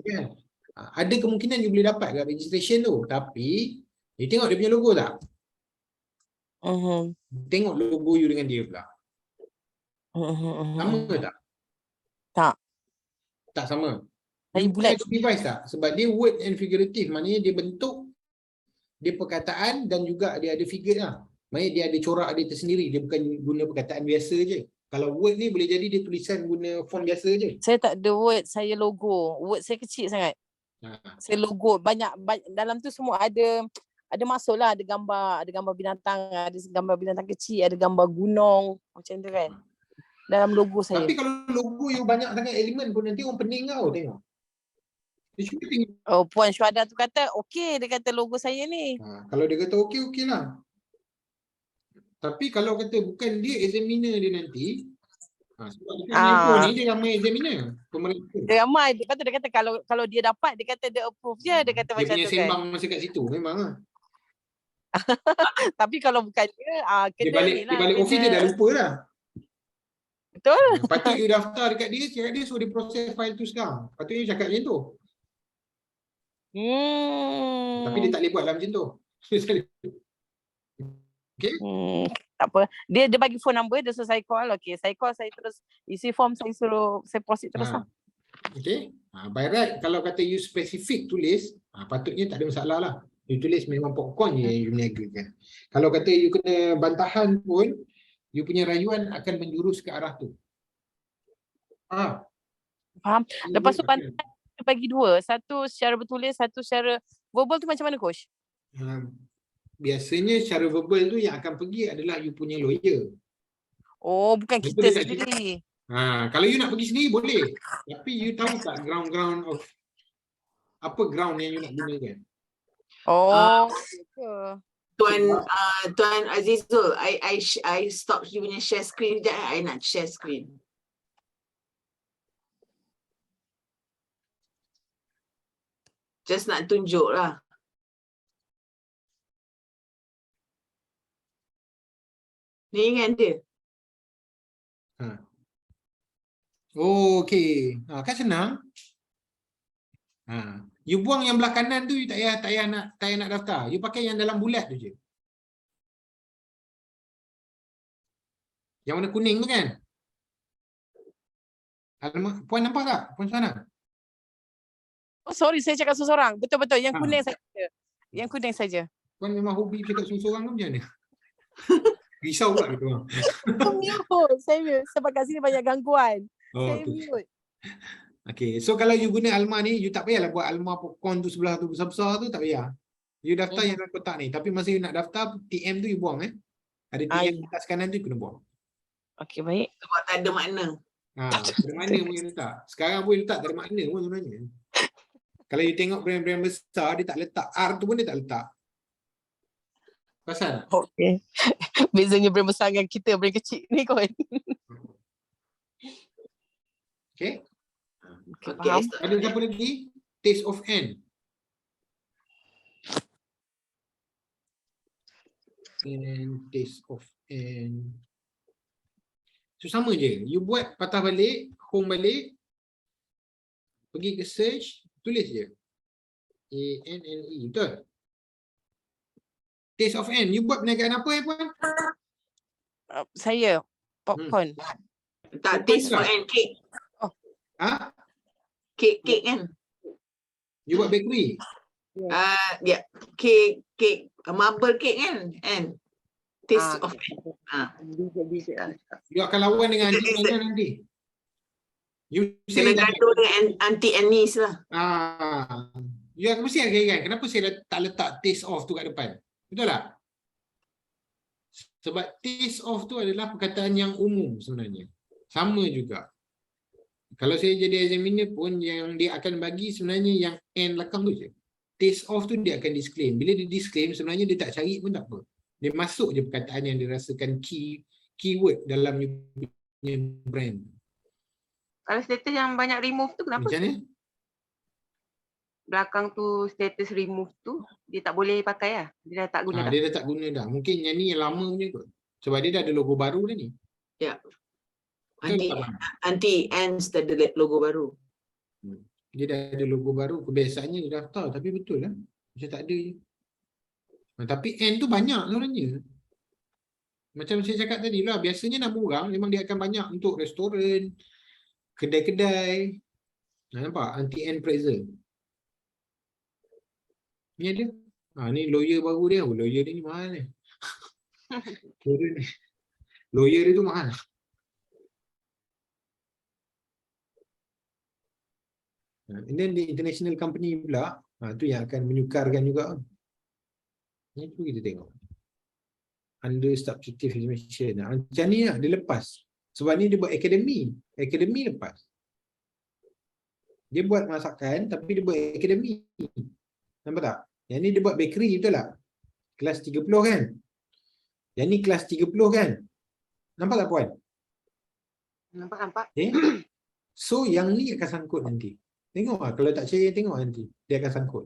Kan? Ada kemungkinan you boleh dapat kat registration tu. Tapi, you tengok dia punya logo tak? Tengok logo you dengan dia pula. Sama tak? Tak sama. Saya bulat. Device tak? Sebab dia word and figurative. Maknanya dia bentuk, dia perkataan dan juga dia ada figure lah. Maknanya dia ada corak dia tersendiri. Dia bukan guna perkataan biasa je. Kalau word ni boleh jadi dia tulisan guna font biasa je. Saya tak ada word, saya logo. Word saya kecil sangat. Saya logo. Banyak dalam tu semua ada masuk lah. Ada gambar binatang, ada gambar binatang kecil, ada gambar gunung. Macam tu kan. Dalam logo saya. Tapi kalau logo you banyak sangat elemen pun nanti orang pening kau tengok. Puan Syuhada tu kata okey, dia kata logo saya ni. Kalau dia kata okey lah. Tapi kalau kata bukan dia examiner dia nanti, sebab ni dia ramai examiner. Dia ramai, dia kata kalau dia dapat, dia kata dia approve je, dia kata dia macam tu kan. Dia punya sembang masa kat situ memang lah. Tapi kalau bukan dia, dia balik office dia dah lupa dah. Betul. Patut you daftar dekat dia, cakap dia suruh dia proses file tu sekarang. Patutnya cakap macam tu. Tapi dia tak boleh buat lah macam tu. Okay? Tak apa. Dia bagi phone number, dia suruh saya call. Okay, saya call, saya terus isi form, saya proceed terus lah. Okay. By right, kalau kata you specific tulis, patutnya tak ada masalah lah. You tulis memang popcorn je you meniagakan. Kalau kata you kena bantahan pun, you punya rayuan akan menjurus ke arah tu. Faham. Lepas tu bantahan kena bagi dua. Satu secara bertulis, satu secara verbal tu macam mana coach? Biasanya secara verbal tu yang akan pergi adalah you punya lawyer. Oh, bukan Itu kita dia tak sendiri. Kalau you nak pergi sendiri boleh. Tapi you tahu tak ground of apa ground yang you nak gunakan? Oh, Tuan Azizul, I stop you punya share screen sekejap. I nak share screen. Just nak tunjuk lah. Ni kan dia. Oh, okey. Kan senang. You buang yang belah kanan tu, you tak payah nak daftar. You pakai yang dalam bulat tu je. Yang warna kuning tu kan? Alamak, puan nampak tak? Puan Suhana? oh sorry, saya cakap seorang. Betul-betul, yang kuning saja. Yang kuning saja. Puan memang hobi cakap seorang ke macam mana? Risau pula gitu. Saya mute sebab kat sini banyak gangguan. Saya Okay. mute. Okay, so kalau you guna Alma ni, you tak payahlah buat Alma popcorn tu sebelah tu besar-besar tu, tak payah. You daftar yang dalam kotak ni. Tapi masa you nak daftar, TM tu you buang Ada TM atas kanan tu you kena buang. Okey, baik. Sebab tak ada makna. Dari mana pun you letak. Sekarang pun you letak dari makna pun sebenarnya. Kalau you tengok brand-brand besar, dia tak letak R tu pun dia tak letak. Pasal? Okey. Bezanya brand besar dengan kita, brand kecil ni kot. Okay. Okay, Ada siapa lagi? Taste of N. And taste of N. So sama je. You buat patah balik, home balik, pergi ke search, tulis je. A-N-N-E. Betul? Taste of N. You buat perniagaan apa puan? Saya popcorn. Tak, taste for and cake. Cake kan? You buat bakery? Ya, cake, marble cake kan? And taste of it. You akan lawan dengan Aunty Anna nanti. You kena gaduh dengan Aunty Anis lah. You akan mesti akan ingat kenapa saya tak letak taste off tu kat depan. Betul tak? Sebab taste off tu adalah perkataan yang umum sebenarnya. Sama juga. Kalau saya jadi examiner pun yang dia akan bagi sebenarnya yang N belakang tu je. Taste off tu dia akan disclaim. Bila dia disclaim sebenarnya dia tak cari pun tak apa. Dia masuk je perkataan yang dirasakan keyword dalam brand. Kalau status yang banyak remove tu kenapa? Macam mana? Belakang tu status remove tu dia tak boleh pakai lah. Dia dah tak guna dah. Dia dah tak guna dah. Mungkin yang ni yang lama punya kot. Sebab dia dah ada logo baru dah ni. Ya. Aunty Anne's dah ada logo baru. Dia dah ada logo baru. Kebiasaannya dia daftar. Tapi betul lah. Macam tak ada je. Tapi N tu banyak sebenarnya. Macam saya cakap tadi lah. Biasanya nama orang memang dia akan banyak untuk restoran, kedai-kedai. Nampak? Aunty Anne Pretzel. Ni ada. Ni lawyer baru dia. Lawyer dia ni mahal ni. Lawyer dia tu mahal. And then the international company pula, tu yang akan menyukarkan juga. Itu kita tengok. Under substitutive information. Macam ni lah, dia lepas. Sebab ni dia buat akademi. Akademi lepas. Dia buat masakan, tapi dia buat akademi. Nampak tak? Yang ni dia buat bakery, betul tak? Kelas 30 kan? Yang ni kelas 30 kan? Nampak tak puan? Nampak. Okay. So yang ni akan sangkut nanti. Tengok lah, kalau tak percaya tengok nanti. Dia akan sangkut.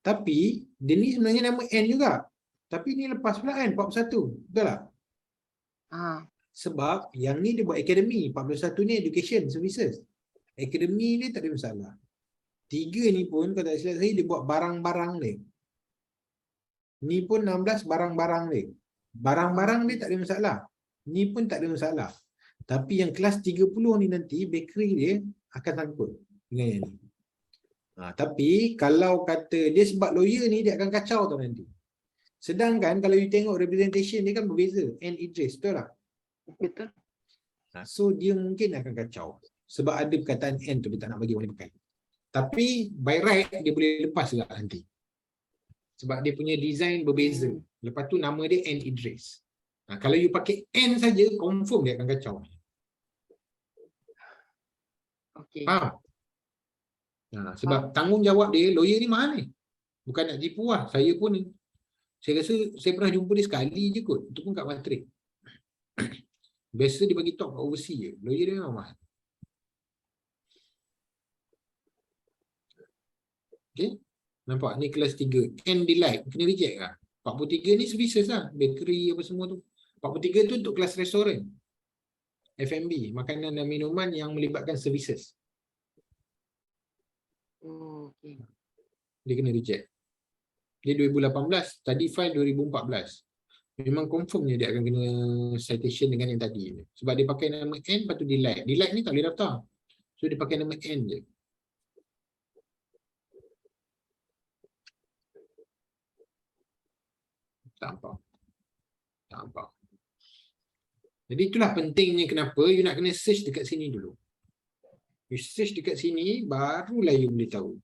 Tapi, dia ni sebenarnya nama N juga. Tapi ni lepas pula kan, 41. Betul tak? Sebab yang ni dia buat akademi. 41 ni education services. Akademi ni tak ada masalah. 3 ni pun, kalau tak silap saya, dia buat barang-barang dia. Ni pun 16 barang-barang dia. Barang-barang dia tak ada masalah. Ni pun tak ada masalah. Tapi yang kelas 30 ni nanti, bakery dia akan sangkut dengan yang ni. Tapi kalau kata dia sebab lawyer ni dia akan kacau tau nanti. Sedangkan kalau you tengok representation dia kan berbeza. N Idris, betul tak? Betul. So dia mungkin akan kacau. Sebab ada perkataan N tu dia tak nak bagi orang pakai. Tapi by right dia boleh lepas juga nanti. Sebab dia punya design berbeza. Lepas tu nama dia N Idris. Kalau you pakai N saja, confirm dia akan kacau. Okey. Faham? Sebab tanggungjawab dia, lawyer ni mahal ni. Bukan nak tipu lah. Saya pun, saya rasa saya pernah jumpa dia sekali je kot. Itu pun kat Matrik. Biasa dia bagi talk kat overseas je. Lawyer dia memang mahal. Okay. Nampak? Ni kelas 3. N Delight. Kena reject lah. 43 ni services lah. Bakery apa semua tu. 43 tu untuk kelas restoran. F&B. Makanan dan minuman yang melibatkan services. Okay. Dia kena reject. Dia 2018. Tadi file 2014. Memang confirmnya dia akan kena citation dengan yang tadi. Sebab dia pakai nama N, lepas tu Delight. Delight ni tak boleh daftar. So dia pakai nama N je. Tak nampak. Jadi itulah pentingnya kenapa you nak kena search dekat sini dulu. You search dekat sini, barulah you boleh tahu.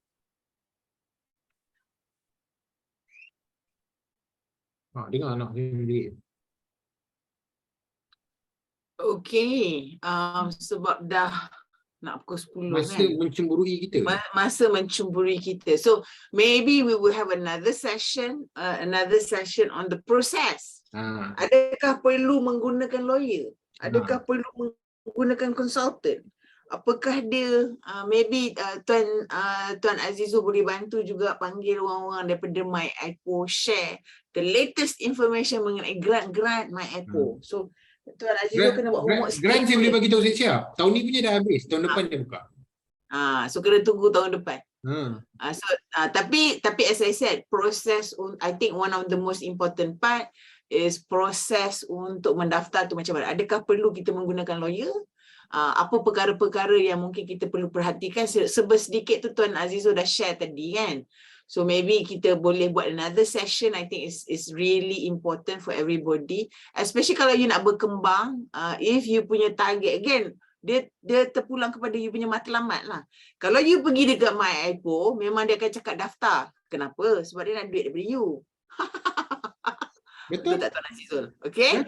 Dengar anak dia sendiri. Okey, sebab dah nak pukul 10 Masa kan. mencemburui kita. Masa mencemburui kita. So maybe we will have another session on the process. Adakah perlu menggunakan lawyer? Adakah perlu menggunakan consultant? Apakah dia maybe Tuan Azizul boleh bantu juga panggil orang-orang daripada MyEcho share the latest information mengenai grant MyEcho. So Tuan Azizul kena buat homework sikit. Grant saya boleh bagi tahu siap-siap. Tahun ni punya dah habis, tahun depan dia buka. So kena tunggu tahun depan. Tapi as I said, process, I think one of the most important part is proses untuk mendaftar tu macam mana. Adakah perlu kita menggunakan lawyer? Apa perkara-perkara yang mungkin kita perlu perhatikan? Sedikit tu Tuan Azizul dah share tadi kan. So maybe kita boleh buat another session. I think it's really important for everybody. Especially kalau you nak berkembang, if you punya target, again, dia terpulang kepada you punya matlamat lah. Kalau you pergi dekat MyEcho, memang dia akan cakap daftar. Kenapa? Sebab dia nak duit daripada you. Betul tak Tuan Azizul? Okay?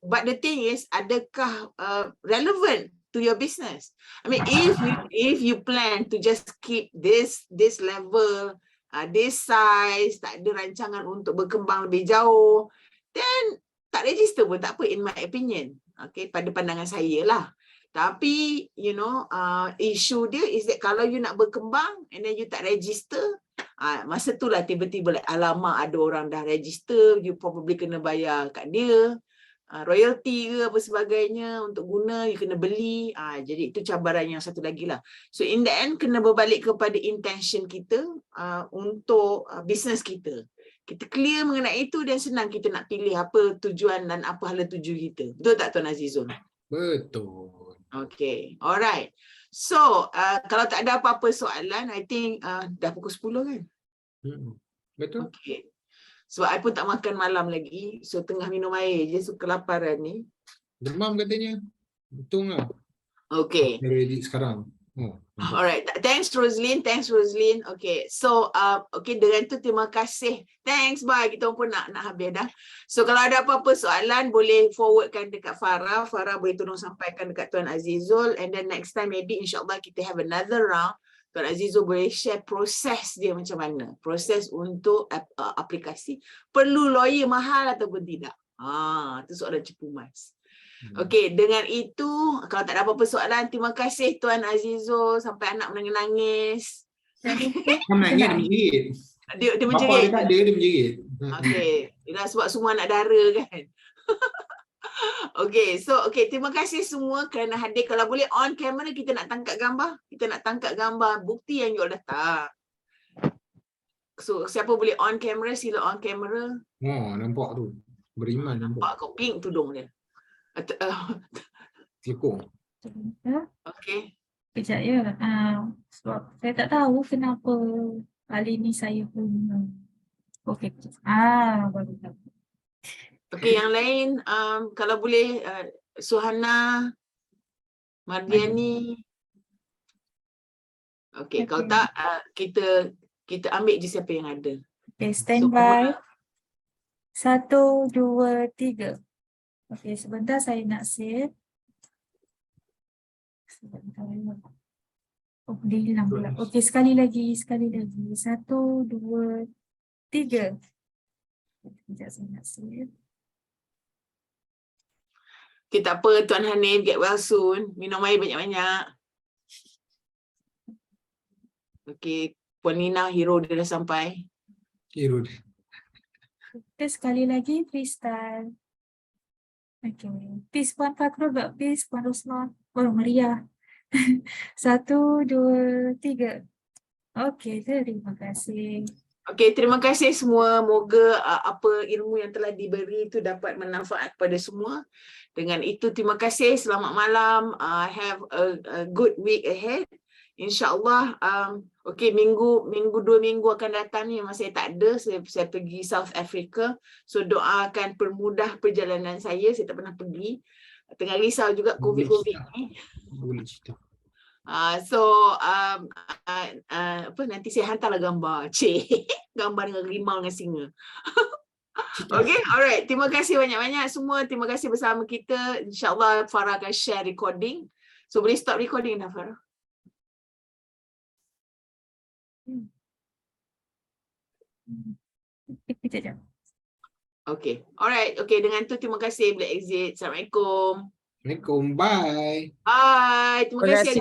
But the thing is, adakah relevant to your business? I mean, if you plan to just keep this level, this size, tak ada rancangan untuk berkembang lebih jauh, then tak register pun tak apa, in my opinion. Okay, pada pandangan saya lah. Tapi, you know, issue dia is that kalau you nak berkembang and then you tak register, masa tu lah tiba-tiba like, alamak ada orang dah register, you probably kena bayar kat dia, royalty ke apa sebagainya untuk guna, you kena beli. Jadi itu cabaran yang satu lagi lah. So in the end, kena berbalik kepada intention kita untuk business kita. Kita clear mengenai itu dan senang kita nak pilih apa tujuan dan apa hala tuju kita. Betul tak Tuan Azizul? Betul. Okay, alright. So, kalau tak ada apa-apa soalan, I think dah pukul 10 kan? Betul. Okay. Sebab I pun tak makan malam lagi. So, tengah minum air je. So, kelaparan ni. Demam katanya. Untung lah. Okay. Ready sekarang. Alright. Thanks Roslyn. Okay. So, okay, dengan tu terima kasih. Thanks, bye. Kita pun nak habis dah. So, kalau ada apa-apa soalan, boleh forwardkan dekat Farah. Farah boleh tolong sampaikan dekat Tuan Azizul. And then next time, maybe insyaAllah kita have another round. Tuan Azizul boleh share proses dia macam mana. Proses untuk aplikasi. Perlu lawyer mahal ataupun tidak? Itu soalan cepu mas. Okey, dengan itu, kalau tak ada apa-apa soalan, terima kasih Tuan Azizul sampai anak menangis. Menangis dia menjerit. Dia menjerit. Bapak dia tak ada, dia menjerit. Okey, sebab semua anak dara kan. Okey, so terima kasih semua kerana hadir. Kalau boleh on camera, kita nak tangkap gambar. Kita nak tangkap gambar bukti yang you all datang. So, siapa boleh on camera, sila on camera. Nampak tu. Beriman nampak. Kau pink tudung dia. Telekong. Okay. Kejap ya. Sebab saya tak tahu kenapa kali ni saya pun. Okay. Baru tahu. Okay, yang lain kalau boleh Suhana, Mardiani. Okey, kalau tak kita ambil je siapa yang ada. Okay, standby. 1, 2, 3. Okay, sebentar saya nak save. Sebentar. Oh, dia hilang pula. Okay, sekali lagi. 1, 2, 3. Sekejap saya nak save. Okay, tak apa Tuan Hanif, get well soon. Minum air banyak-banyak. Okey, Puan Nina, hero dia dah sampai. Hero. Kita sekali lagi freestyle. Okay. Peace Puan Fakrul, peace Puan Rosmah. Oh, Maria. 1, 2, 3. Okay, terima kasih. Okey, terima kasih semua. Moga apa ilmu yang telah diberi itu dapat bermanfaat kepada semua. Dengan itu, terima kasih. Selamat malam. Have a good week ahead. InsyaAllah, okey, 2 minggu akan datang ni memang saya tak ada. Saya pergi South Africa. So, doakan permudah perjalanan saya. Saya tak pernah pergi. Tengah risau juga COVID ni. Boleh cerita. Apa nanti saya hantarlah gambar. Gambar dengan rimau dengan singa. Okay, alright. Terima kasih banyak-banyak semua. Terima kasih bersama kita. InsyaAllah Farah akan share recording. So boleh stop recording dah Farah. Okay, alright. Okay, dengan tu terima kasih. Boleh exit. Assalamualaikum. Assalamualaikum. Bye. Bye. Terima kasih.